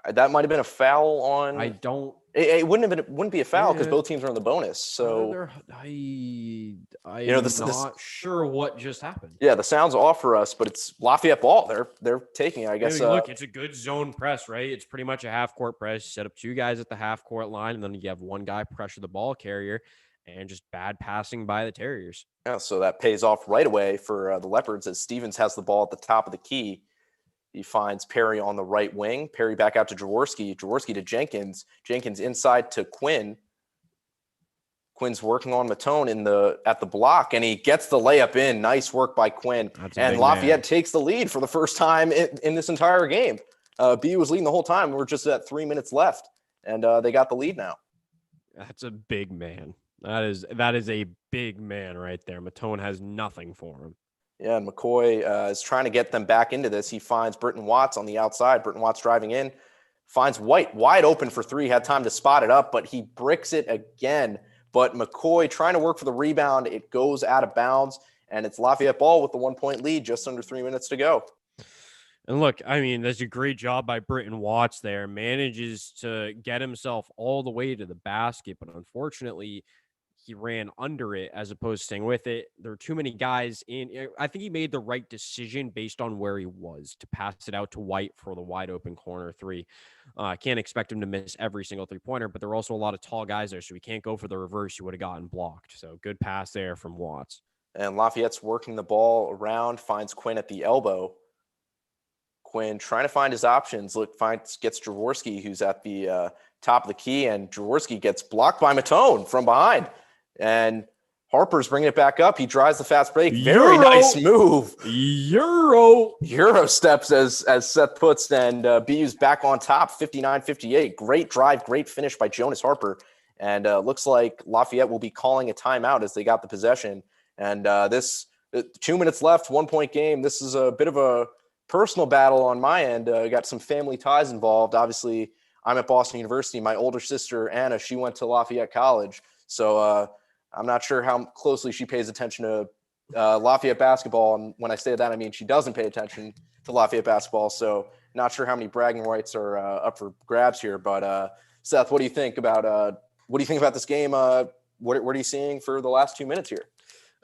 Speaker 1: that might have been a foul on.
Speaker 2: I don't.
Speaker 1: It wouldn't be a foul because both teams are in the bonus. So
Speaker 2: I'm
Speaker 1: this
Speaker 2: not sure what just happened.
Speaker 1: Yeah, the sound's off for us, but it's Lafayette ball. They're taking it, I guess.
Speaker 2: Look, it's a good zone press, right? It's pretty much a half court press. You set up two guys at the half court line, and then you have one guy pressure the ball carrier, and just bad passing by the Terriers.
Speaker 1: Yeah, so that pays off right away for the Leopards as Stevens has the ball at the top of the key. He finds Perry on the right wing. Perry back out to Jaworski. Jaworski to Jenkins. Jenkins inside to Quinn. Quinn's working on Matone at the block, and he gets the layup in. Nice work by Quinn. And Lafayette takes the lead for the first time in this entire game. BU was leading the whole time. We're just at 3 minutes left, and they got the lead now.
Speaker 2: That's a big man. That is a big man right there. Matone has nothing for him.
Speaker 1: Yeah, and McCoy is trying to get them back into this. He finds Britton Watts on the outside. Britton Watts driving in, finds White wide open for three, had time to spot it up, but he bricks it again. But McCoy trying to work for the rebound. It goes out of bounds, and it's Lafayette ball with the 1-point lead, just under 3 minutes to go.
Speaker 2: And look, that's a great job by Britton Watts there. Manages to get himself all the way to the basket, but unfortunately, he ran under it as opposed to staying with it. There were too many guys in. I think he made the right decision based on where he was to pass it out to White for the wide open corner three. I can't expect him to miss every single 3-pointer, but there were also a lot of tall guys there, so he can't go for the reverse. He would have gotten blocked. So good pass there from Watts.
Speaker 1: And Lafayette's working the ball around, finds Quinn at the elbow. Quinn trying to find his options. Gets Jaworski, who's at the top of the key, and Jaworski gets blocked by Matone from behind. And Harper's bringing it back up. He drives the fast break. Very nice move. Euro steps as Seth puts, and BU's back on top, 59-58. Great drive, great finish by Jonas Harper. And looks like Lafayette will be calling a timeout as they got the possession. And this 2 minutes left, 1-point game. This is a bit of a personal battle on my end. Got some family ties involved. Obviously, I'm at Boston University. My older sister, Anna, she went to Lafayette College. So I'm not sure how closely she pays attention to Lafayette basketball. And when I say that, I mean she doesn't pay attention to Lafayette basketball. So not sure how many bragging rights are up for grabs here. But Seth, what do you think about this game? What are you seeing for the last 2 minutes here?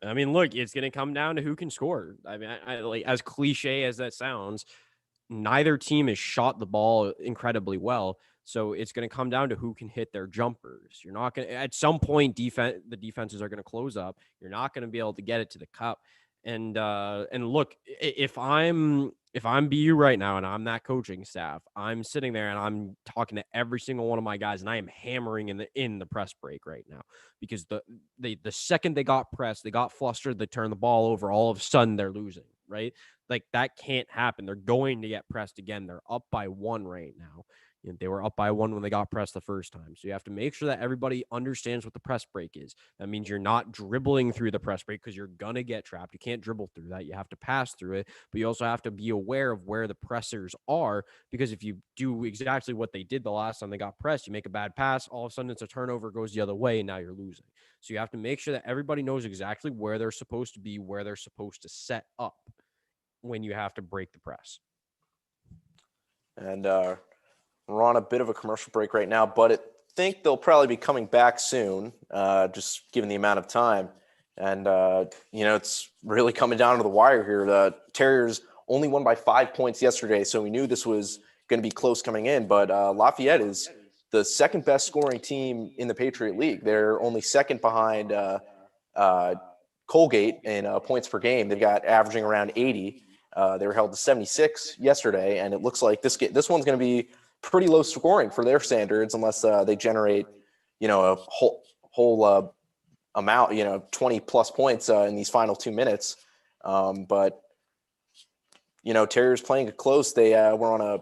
Speaker 2: Look, it's going to come down to who can score. I like, as cliche as that sounds, neither team has shot the ball incredibly well. So it's going to come down to who can hit their jumpers. You're not going to, at some point, the defenses are going to close up. You're not going to be able to get it to the cup. And look, if I'm BU right now and I'm that coaching staff, I'm sitting there and I'm talking to every single one of my guys, and I am hammering in the press break right now, because the second they got pressed, they got flustered, they turned the ball over, all of a sudden they're losing, right? Like, that can't happen. They're going to get pressed again. They're up by 1 right now. They were up by 1 when they got pressed the first time. So you have to make sure that everybody understands what the press break is. That means you're not dribbling through the press break, because you're going to get trapped. You can't dribble through that. You have to pass through it. But you also have to be aware of where the pressers are, because if you do exactly what they did the last time they got pressed, you make a bad pass, all of a sudden it's a turnover, goes the other way, and now you're losing. So you have to make sure that everybody knows exactly where they're supposed to be, where they're supposed to set up when you have to break the press.
Speaker 1: And we're on a bit of a commercial break right now, but I think they'll probably be coming back soon, just given the amount of time. And, it's really coming down to the wire here. The Terriers only won by 5 points yesterday, so we knew this was going to be close coming in. But Lafayette is the second best scoring team in the Patriot League. They're only second behind Colgate in points per game. They've got averaging around 80. They were held to 76 yesterday, and it looks like this one's going to be pretty low scoring for their standards unless they generate, a whole amount, 20 plus points in these final 2 minutes. But Terriers playing it close. They were on a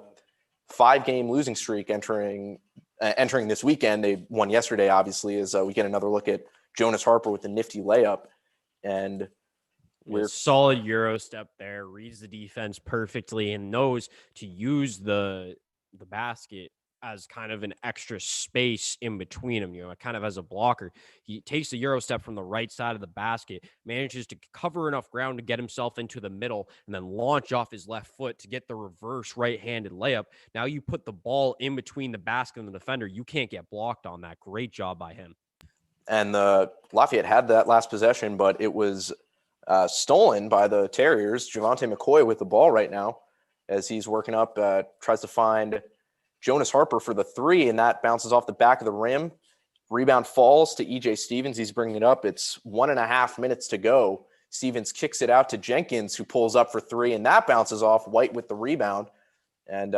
Speaker 1: 5-game losing streak entering this weekend. They won yesterday, obviously, as we get another look at Jonas Harper with the nifty layup. And
Speaker 2: we're solid Euro step there, reads the defense perfectly and knows to use the basket as kind of an extra space in between them, kind of as a blocker. He takes the Euro step from the right side of the basket, manages to cover enough ground to get himself into the middle, and then launch off his left foot to get the reverse right-handed layup. Now you put the ball in between the basket and the defender. You can't get blocked on that. Great job by him. And
Speaker 1: Lafayette had that last possession, but it was stolen by the Terriers. Javante McCoy with the ball right now as he's working up, tries to find Jonas Harper for the 3, and that bounces off the back of the rim. Rebound falls to E.J. Stevens. He's bringing it up. It's 1.5 minutes to go. Stevens kicks it out to Jenkins, who pulls up for 3, and that bounces off. White with the rebound. And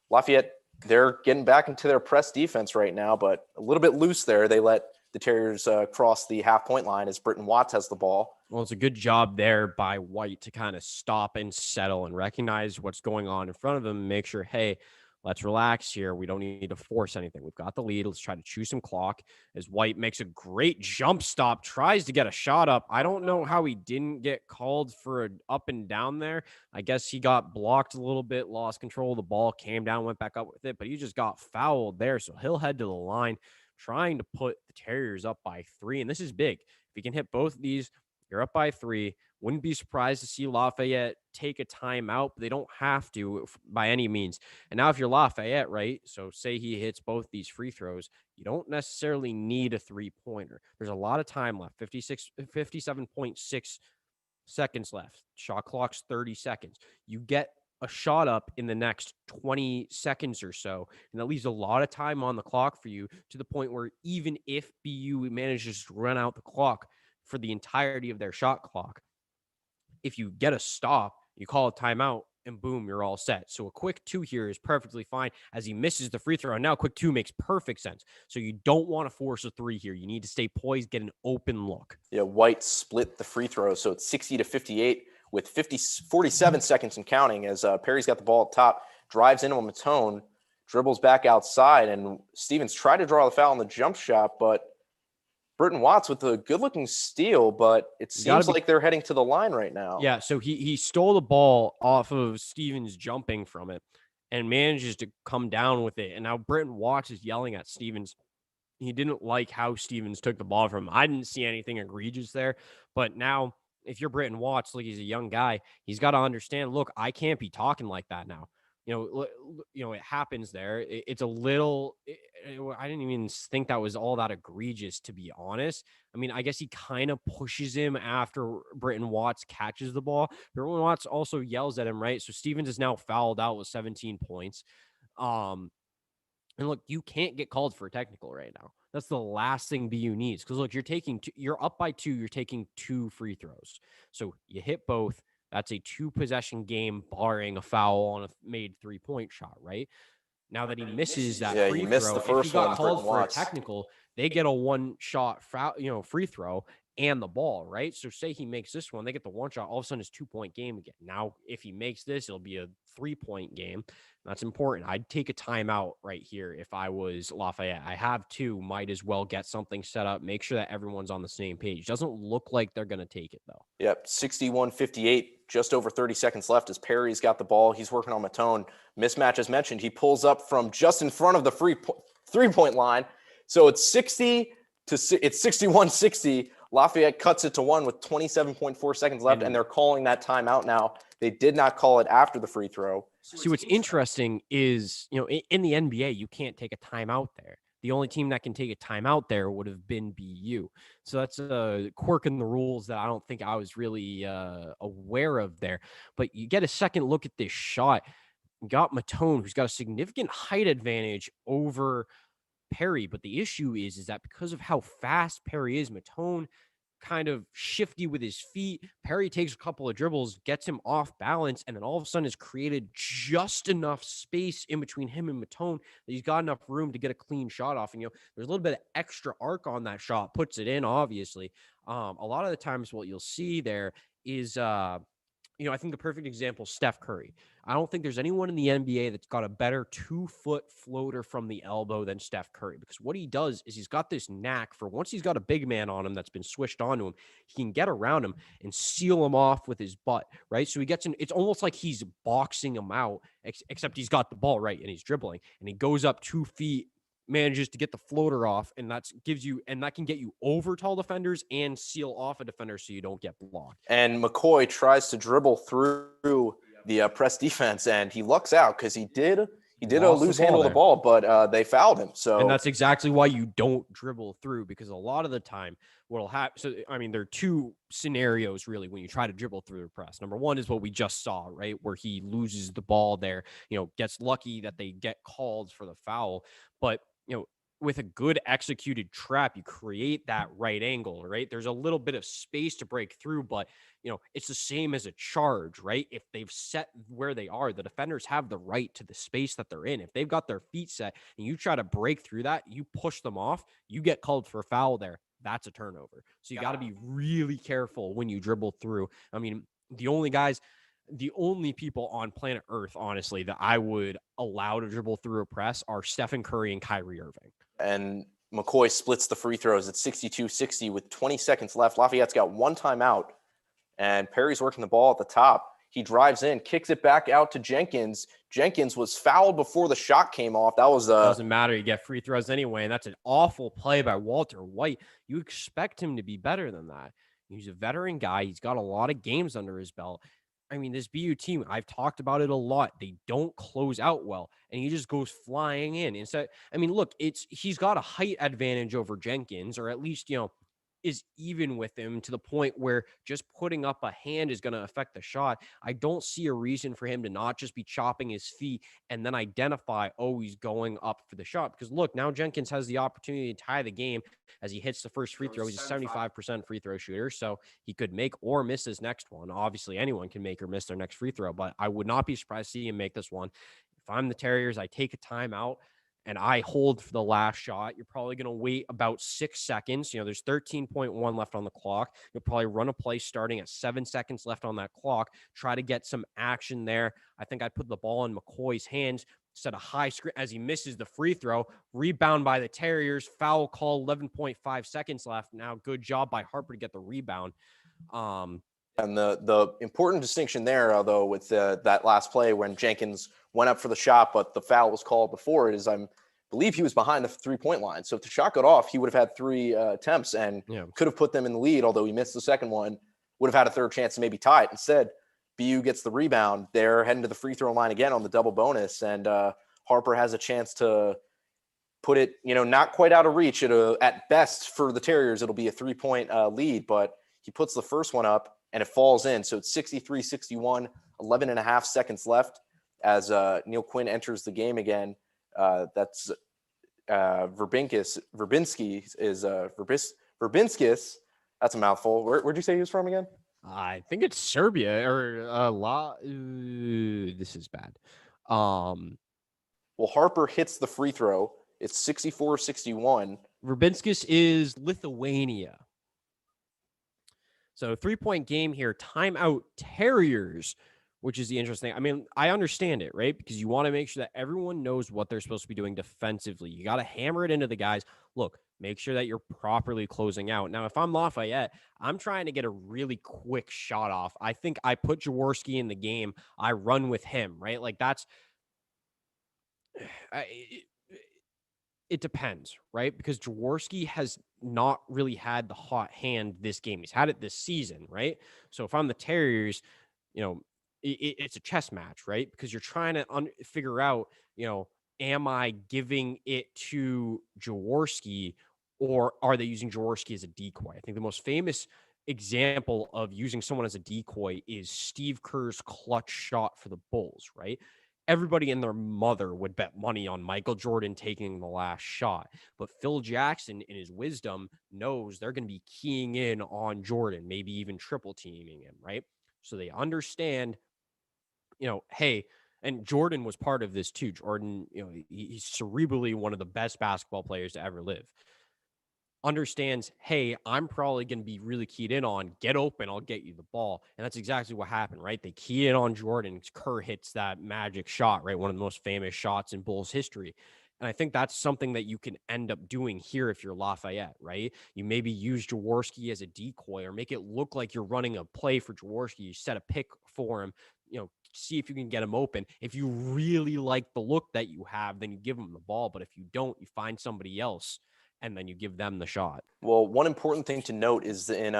Speaker 1: Lafayette, they're getting back into their press defense right now, but a little bit loose there. They let the Terriers cross the half-point line as Britton Watts has the ball.
Speaker 2: Well, it's a good job there by White to kind of stop and settle and recognize what's going on in front of him and make sure, hey, let's relax here. We don't need to force anything. We've got the lead. Let's try to chew some clock. As White makes a great jump stop, tries to get a shot up. I don't know how he didn't get called for an up and down there. I guess he got blocked a little bit, lost control of the ball, came down, went back up with it, but he just got fouled there. So he'll head to the line trying to put the Terriers up by 3. And this is big. If he can hit both of these, you're up by 3. Wouldn't be surprised to see Lafayette take a timeout, but they don't have to by any means. And now if you're Lafayette, right, so say he hits both these free throws, you don't necessarily need a 3-pointer. There's a lot of time left, 57.6 seconds left. Shot clock's 30 seconds. You get a shot up in the next 20 seconds or so, and that leaves a lot of time on the clock for you to the point where even if BU manages to run out the clock for the entirety of their shot clock, if you get a stop, you call a timeout, and boom, you're all set. So a quick 2 here is perfectly fine as he misses the free throw. And now quick 2 makes perfect sense. So you don't want to force a 3 here. You need to stay poised, get an open look.
Speaker 1: Yeah, White split the free throw, so it's 60-58 with 47 seconds and counting as Perry's got the ball at top, drives into Matone, dribbles back outside, and Stevens tried to draw the foul on the jump shot, but Britton Watts with a good-looking steal, but it seems like they're heading to the line right now.
Speaker 2: Yeah, so he stole the ball off of Stevens jumping from it and manages to come down with it. And now Britton Watts is yelling at Stevens. He didn't like how Stevens took the ball from him. I didn't see anything egregious there, but now if you're Britton Watts, like he's a young guy, he's got to understand, look, I can't be talking like that now. It happens there. It's a little, I didn't even think that was all that egregious, to be honest. I mean, I guess he kind of pushes him after Britton Watts catches the ball. Britton Watts also yells at him, right? So Stevens is now fouled out with 17 points. And look, you can't get called for a technical right now. That's the last thing BU needs. Because look, you're up by 2, you're taking 2 free throws. So you hit both. That's a 2-possession game, barring a foul on a made 3-point shot, right? Now that he misses that free throw, if he got called for a technical, they get a 1-shot foul, free throw and the ball, right? So say he makes this one, they get the 1 shot, all of a sudden it's 2-point game again. Now, if he makes this, it'll be a 3-point game. That's important. I'd take a timeout right here if I was Lafayette. I have 2, might as well get something set up, make sure that everyone's on the same page. Doesn't look like they're going to take it, though.
Speaker 1: Yep, 61-58, just over 30 seconds left as Perry's got the ball. He's working on Matone. Mismatch as mentioned. He pulls up from just in front of the 3-point line. So it's 61-60. Lafayette cuts it to 1 with 27.4 seconds left, and they're calling that timeout now. They did not call it after the free throw.
Speaker 2: See, what's interesting is, in the NBA, you can't take a timeout there. The only team that can take a timeout there would have been BU. So that's a quirk in the rules that I don't think I was really aware of there. But you get a second look at this shot. You got Matone, who's got a significant height advantage over Perry. But the issue is that because of how fast Perry is, Matone kind of shifty with his feet. Perry takes a couple of dribbles, gets him off balance, and then all of a sudden has created just enough space in between him and Matone that he's got enough room to get a clean shot off. And, there's a little bit of extra arc on that shot, puts it in, obviously. A lot of the times what you'll see there is, I think the perfect example is Steph Curry. I don't think there's anyone in the NBA that's got a better 2-foot floater from the elbow than Steph Curry, because what he does is he's got this knack for once he's got a big man on him that's been switched onto him, he can get around him and seal him off with his butt, right? So he gets in, it's almost like he's boxing him out, except he's got the ball right and he's dribbling and he goes up 2 feet, manages to get the floater off, and that can get you over tall defenders and seal off a defender so you don't get blocked.
Speaker 1: And McCoy tries to dribble through the press defense, and he lucks out because he did lose handle of the ball, but they fouled him. So,
Speaker 2: and that's exactly why you don't dribble through, because a lot of the time what'll happen. So, I mean, there are two scenarios really when you try to dribble through the press. Number one is what we just saw, right, where he loses the ball there, gets lucky that they get called for the foul, but with a good executed trap, you create that right angle, right? There's a little bit of space to break through, but it's the same as a charge, right? If they've set where they are, the defenders have the right to the space that they're in. If they've got their feet set and you try to break through that, you push them off, you get called for a foul there. That's a turnover. So you got to be really careful when you dribble through. I mean, the only people on planet Earth, honestly, that I would allow to dribble through a press are Stephen Curry and Kyrie Irving.
Speaker 1: And McCoy splits the free throws at 62-60 with 20 seconds left. Lafayette's got one timeout, and Perry's working the ball at the top. He drives in, kicks it back out to Jenkins. Jenkins was fouled before the shot came off. That was
Speaker 2: doesn't matter. You get free throws anyway, and that's an awful play by Walter White. You expect him to be better than that. He's a veteran guy. He's got a lot of games under his belt. I mean, this BU team, I've talked about it a lot. They don't close out well, and he just goes flying in. Instead, I mean, look, he's got a height advantage over Jenkins, or at least, is even with him to the point where just putting up a hand is going to affect the shot. I don't see a reason for him to not just be chopping his feet and then identify, he's going up for the shot. Because look, now Jenkins has the opportunity to tie the game as he hits the first free throw. He's a 75% free throw shooter, so he could make or miss his next one. Obviously, anyone can make or miss their next free throw, but I would not be surprised to see him make this one. If I'm the Terriers, I take a timeout and I hold for the last shot. You're probably going to wait about 6 seconds. There's 13.1 left on the clock. You'll probably run a play starting at 7 seconds left on that clock. Try to get some action there. I think I'd put the ball in McCoy's hands, set a high screen as he misses the free throw. Rebound by the Terriers. Foul call, 11.5 seconds left. Now, good job by Harper to get the rebound.
Speaker 1: And the important distinction there, though, with that last play when Jenkins went up for the shot, but the foul was called before it, is I believe he was behind the 3-point line. So if the shot got off, he would have had 3 attempts and could have put them in the lead, although he missed the second one, would have had a third chance to maybe tie it. Instead, BU gets the rebound. They're heading to the free throw line again on the double bonus, and Harper has a chance to put it, not quite out of reach. At best for the Terriers, it'll be a 3-point lead, but he puts the first one up, and it falls in. So it's 63-61, 11 and a half seconds left as Neil Quinn enters the game again. That's Verbinskis. That's a mouthful. Where'd you say he was from again?
Speaker 2: I think it's Serbia or this is bad.
Speaker 1: Well, Harper hits the free throw. It's 64-61.
Speaker 2: Verbinskis is Lithuania. So 3-point game here. Timeout Terriers, which is the interesting. I mean, I understand it, right? Because you want to make sure that everyone knows what they're supposed to be doing defensively. You got to hammer it into the guys. Look, make sure that you're properly closing out. Now, if I'm Lafayette, I'm trying to get a really quick shot off. I think I put Jaworski in the game. I run with him, right? Like that's it depends, right? Because Jaworski has not really had the hot hand this game. He's had it this season, right? So if I'm the Terriers, it's a chess match, right? Because you're trying to figure out, am I giving it to Jaworski, or are they using Jaworski as a decoy? I think the most famous example of using someone as a decoy is Steve Kerr's clutch shot for the Bulls, right? Everybody and their mother would bet money on Michael Jordan taking the last shot. But Phil Jackson, in his wisdom, knows they're going to be keying in on Jordan, maybe even triple teaming him, right? So they understand, hey, and Jordan was part of this too. Jordan, he's cerebrally one of the best basketball players to ever live. Understands, hey, I'm probably going to be really keyed in on get open, I'll get you the ball. And that's exactly what happened, right? They key in on Jordan. Kerr hits that magic shot, right? One of the most famous shots in Bulls history. And I think that's something that you can end up doing here if you're Lafayette, right? You maybe use Jaworski as a decoy or make it look like you're running a play for Jaworski. You set a pick for him, see if you can get him open. If you really like the look that you have, then you give him the ball. But if you don't, you find somebody else and then you give them the shot.
Speaker 1: Well, one important thing to note is in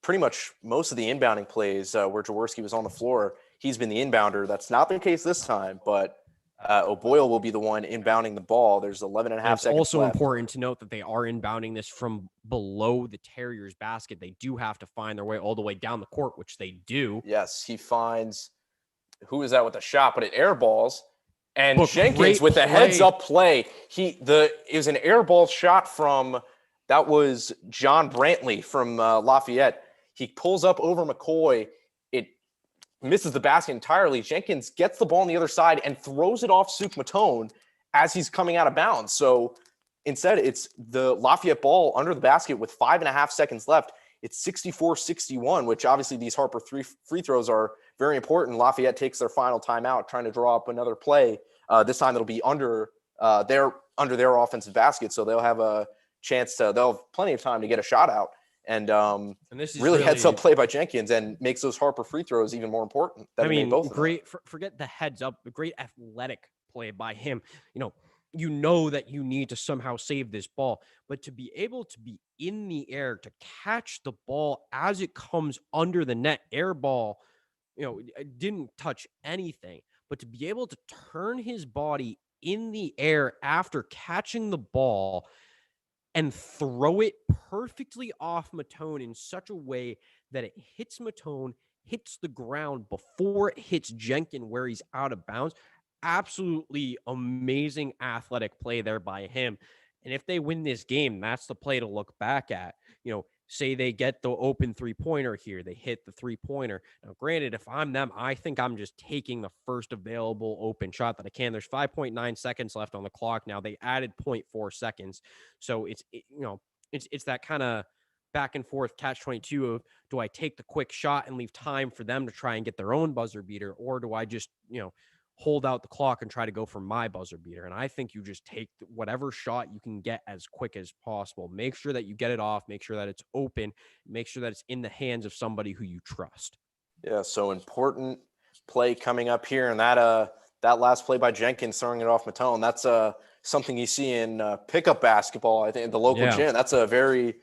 Speaker 1: pretty much most of the inbounding plays where Jaworski was on the floor, he's been the inbounder. That's not the case this time, but O'Boyle will be the one inbounding the ball. There's 11 and a half seconds
Speaker 2: also
Speaker 1: left.
Speaker 2: Important to note that they are inbounding this from below the Terriers basket. They do have to find their way all the way down the court, which they do.
Speaker 1: Yes, he finds who is that with the shot, but it airballs. And Jenkins with the heads-up play. It was an airball shot from that was John Brantley from Lafayette. He pulls up over McCoy. It misses the basket entirely. Jenkins gets the ball on the other side and throws it off Suk Matone as he's coming out of bounds. So instead, it's the Lafayette ball under the basket with 5.5 seconds left. It's 64-61, which obviously these Harper free throws are very important. Lafayette takes their final timeout, trying to draw up another play. This time it'll be under their offensive basket, so they'll have a chance they'll have plenty of time to get a shot out. And this is really heads up play by Jenkins and makes those Harper free throws even more important.
Speaker 2: Great. Forget the heads up, a great athletic play by him. That you need to somehow save this ball, but to be able to be in the air, to catch the ball as it comes under the net, air ball, it didn't touch anything, but to be able to turn his body in the air after catching the ball and throw it perfectly off Matone in such a way that it hits Matone, hits the ground before it hits Jenkins where he's out of bounds. Absolutely amazing athletic play there by him. And if they win this game, that's the play to look back at. Say they get the open three-pointer here. They hit the three-pointer. Now, granted, if I'm them, I think I'm just taking the first available open shot that I can. There's 5.9 seconds left on the clock now. They added 0.4 seconds. So it's that kind of back and forth catch-22 of, do I take the quick shot and leave time for them to try and get their own buzzer beater, or do I just, hold out the clock and try to go for my buzzer beater? And I think you just take whatever shot you can get as quick as possible. Make sure that you get it off, make sure that it's open, make sure that it's in the hands of somebody who you trust.
Speaker 1: Yeah, so important play coming up here. And that last play by Jenkins throwing it off Matone, that's something you see in pickup basketball, I think, in the local gym. That's a very,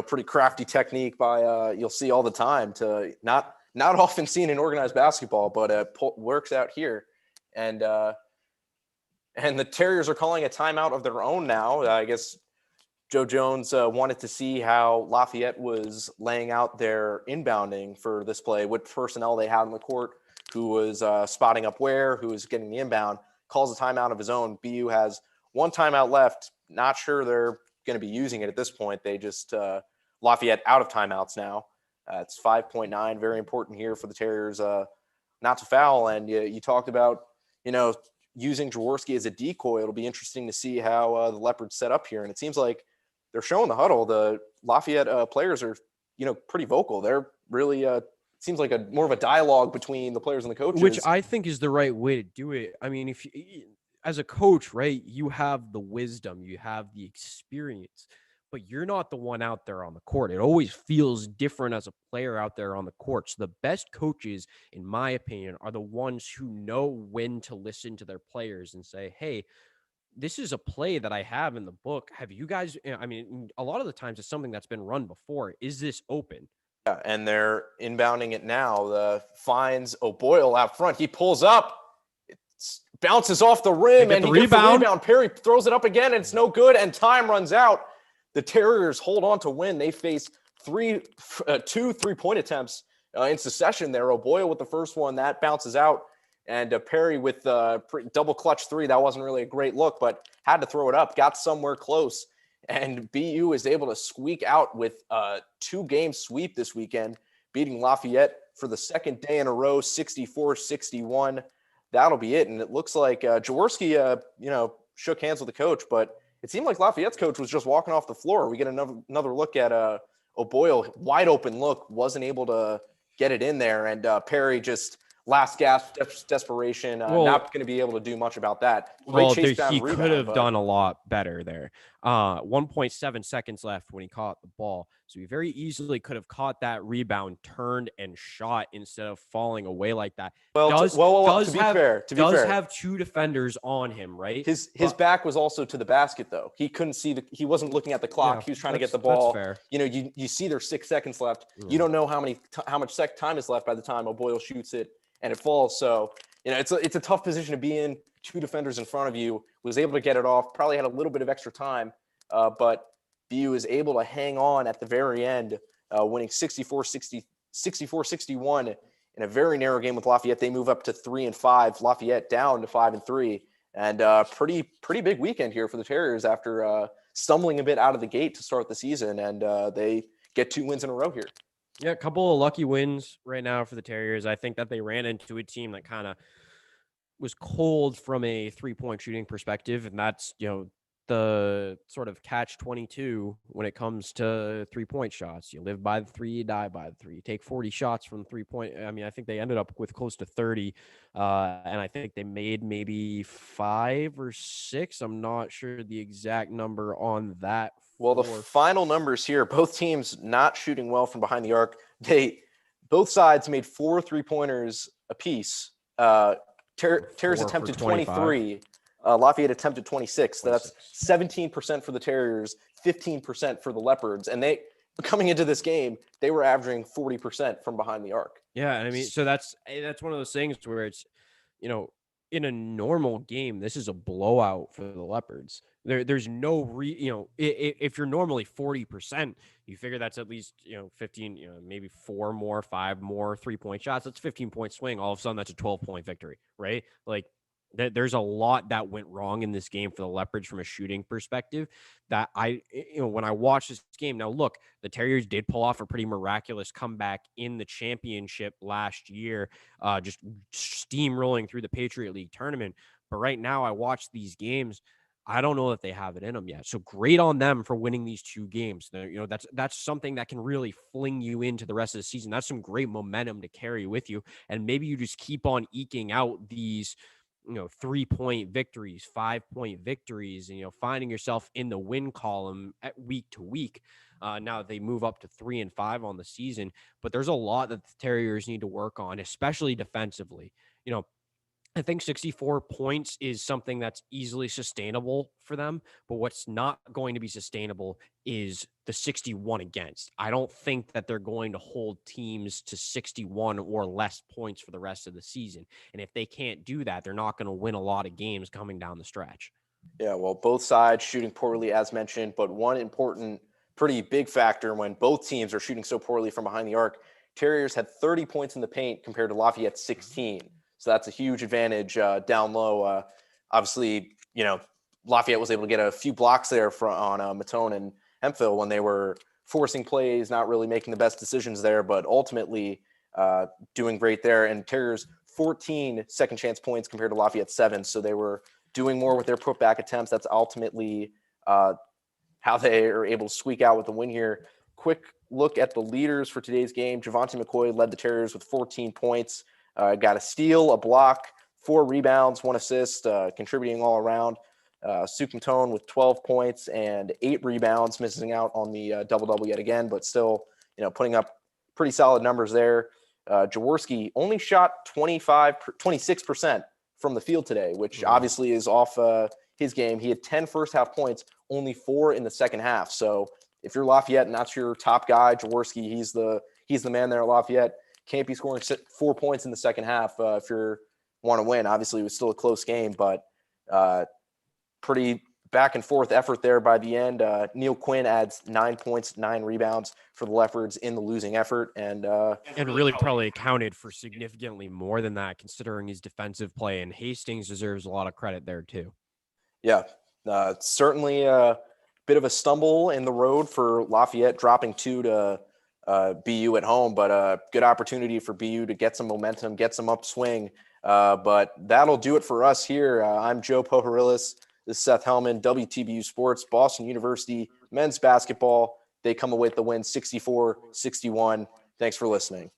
Speaker 1: pretty crafty technique by you'll see all the time, to not often seen in organized basketball, but it works out here. And the Terriers are calling a timeout of their own now. I guess Joe Jones wanted to see how Lafayette was laying out their inbounding for this play, what personnel they had on the court, who was spotting up where, who was getting the inbound, calls a timeout of his own. BU has one timeout left. Not sure they're going to be using it at this point. They just Lafayette out of timeouts now. It's 5.9, very important here for the Terriers not to foul. And you talked about, using Jaworski as a decoy. It'll be interesting to see how the Leopards set up here. And it seems like they're showing the huddle. The Lafayette players are, pretty vocal. They're really seems like more of a dialogue between the players and the coaches.
Speaker 2: Which I think is the right way to do it. I mean, if you, as a coach, right, you have the wisdom, you have the experience, but you're not the one out there on the court. It always feels different as a player out there on the court. So the best coaches, in my opinion, are the ones who know when to listen to their players and say, hey, this is a play that I have in the book. Have you guys, I mean, a lot of the times it's something that's been run before. Is this open?
Speaker 1: Yeah, and they're inbounding it now. Finds O'Boyle out front. He pulls up. It's bounces off the rim, and he gets the rebound. Perry throws it up again, and it's no good, and time runs out. The Terriers hold on to win. They face two three-point attempts in succession there. O'Boyle with the first one, that bounces out. And Perry with double clutch three. That wasn't really a great look, but had to throw it up, got somewhere close. And BU is able to squeak out with a 2-game sweep this weekend, beating Lafayette for the second day in a row, 64-61. That'll be it. And it looks like Jaworski, shook hands with the coach, but it seemed like Lafayette's coach was just walking off the floor. We get another look at O'Boyle, wide open look, wasn't able to get it in there. And Perry just last gasp, desperation, not going to be able to do much about that.
Speaker 2: He could have done a lot better there. 1.7 seconds left when he caught the ball. So he very easily could have caught that rebound, turned and shot instead of falling away like that.
Speaker 1: To be fair,
Speaker 2: have two defenders on him, right?
Speaker 1: His back was also to the basket, though. He couldn't see he wasn't looking at the clock. Yeah, he was trying to get the ball.
Speaker 2: That's fair.
Speaker 1: You see there's 6 seconds left. Yeah. You don't know how much time is left by the time O'Boyle shoots it and it falls. So, it's a tough position to be in. Two defenders in front of you, was able to get it off, probably had a little bit of extra time, but BU is able to hang on at the very end, winning 64-61 in a very narrow game with Lafayette. They move up to 3-5. Lafayette down to 5-3, and pretty big weekend here for the Terriers after stumbling a bit out of the gate to start the season, and they get 2 wins in a row here.
Speaker 2: Yeah, a couple of lucky wins right now for the Terriers. I think that they ran into a team that kind of was cold from a 3-point shooting perspective, and that's the sort of catch-22 when it comes to 3-point shots. You live by the 3, you die by the 3. You take 40 shots from 3-point. I mean, I think they ended up with close to 30, and I think they made maybe 5 or 6. I'm not sure the exact number on that.
Speaker 1: Well, the final numbers here, both teams not shooting well from behind the arc. Both sides made 4 3-pointers apiece. Terriers attempted 23. Lafayette attempted 26. So that's 17% for the Terriers, 15% for the Leopards. And they, coming into this game, they were averaging 40% from behind the arc.
Speaker 2: Yeah, and I mean, so that's one of those things where it's, in a normal game, this is a blowout for the Leopards. There's no if you're normally 40%, you figure that's at least 15, maybe 5 more 3-point shots. That's 15-point swing. All of a sudden, that's a 12-point victory, right? Like there's a lot that went wrong in this game for the Leopards from a shooting perspective. That when I watched this game, now look, the Terriers did pull off a pretty miraculous comeback in the championship last year, just steamrolling through the Patriot League tournament. But right now, I watch these games. I don't know if they have it in them yet. So great on them for winning these 2 games. That's something that can really fling you into the rest of the season. That's some great momentum to carry with you. And maybe you just keep on eking out these 3-point victories, 5-point victories, and finding yourself in the win column at week to week. Now they move up to 3-5 on the season, but there's a lot that the Terriers need to work on, especially defensively. I think 64 points is something that's easily sustainable for them, but what's not going to be sustainable is the 61 against. I don't think that they're going to hold teams to 61 or less points for the rest of the season. And if they can't do that, they're not going to win a lot of games coming down the stretch.
Speaker 1: Yeah, well, both sides shooting poorly, as mentioned, but one important, pretty big factor when both teams are shooting so poorly from behind the arc. Terriers had 30 points in the paint compared to Lafayette's 16. So that's a huge advantage down low. Obviously, Lafayette was able to get a few blocks there on Matone and Hemphill when they were forcing plays, not really making the best decisions there, but ultimately doing great there. And Terriers 14 second chance points compared to Lafayette 7. So they were doing more with their putback attempts. That's ultimately how they are able to squeak out with the win here. Quick look at the leaders for today's game. Javonte McCoy led the Terriers with 14 points. Got a steal, a block, 4 rebounds, 1 assist, contributing all around. Suk Matone with 12 points and 8 rebounds, missing out on the double-double yet again, but still, putting up pretty solid numbers there. Jaworski only shot 26% from the field today, which obviously is off his game. He had 10 first-half points, only 4 in the second half. So if you're Lafayette and that's your top guy, Jaworski, he's the man there at Lafayette. Can't be scoring 4 points in the second half if you're want to win. Obviously, it was still a close game, but pretty back and forth effort there by the end. Neil Quinn adds 9 points, 9 rebounds for the Leopards in the losing effort. And
Speaker 2: really probably accounted for significantly more than that, considering his defensive play. And Hastings deserves a lot of credit there, too.
Speaker 1: Yeah, certainly a bit of a stumble in the road for Lafayette, dropping 2 to BU at home, but a good opportunity for BU to get some momentum, get some upswing. But that'll do it for us here. I'm Joe Pohorilis. This is Seth Hellman, WTBU Sports, Boston University men's basketball. They come away with the win 64-61. Thanks for listening.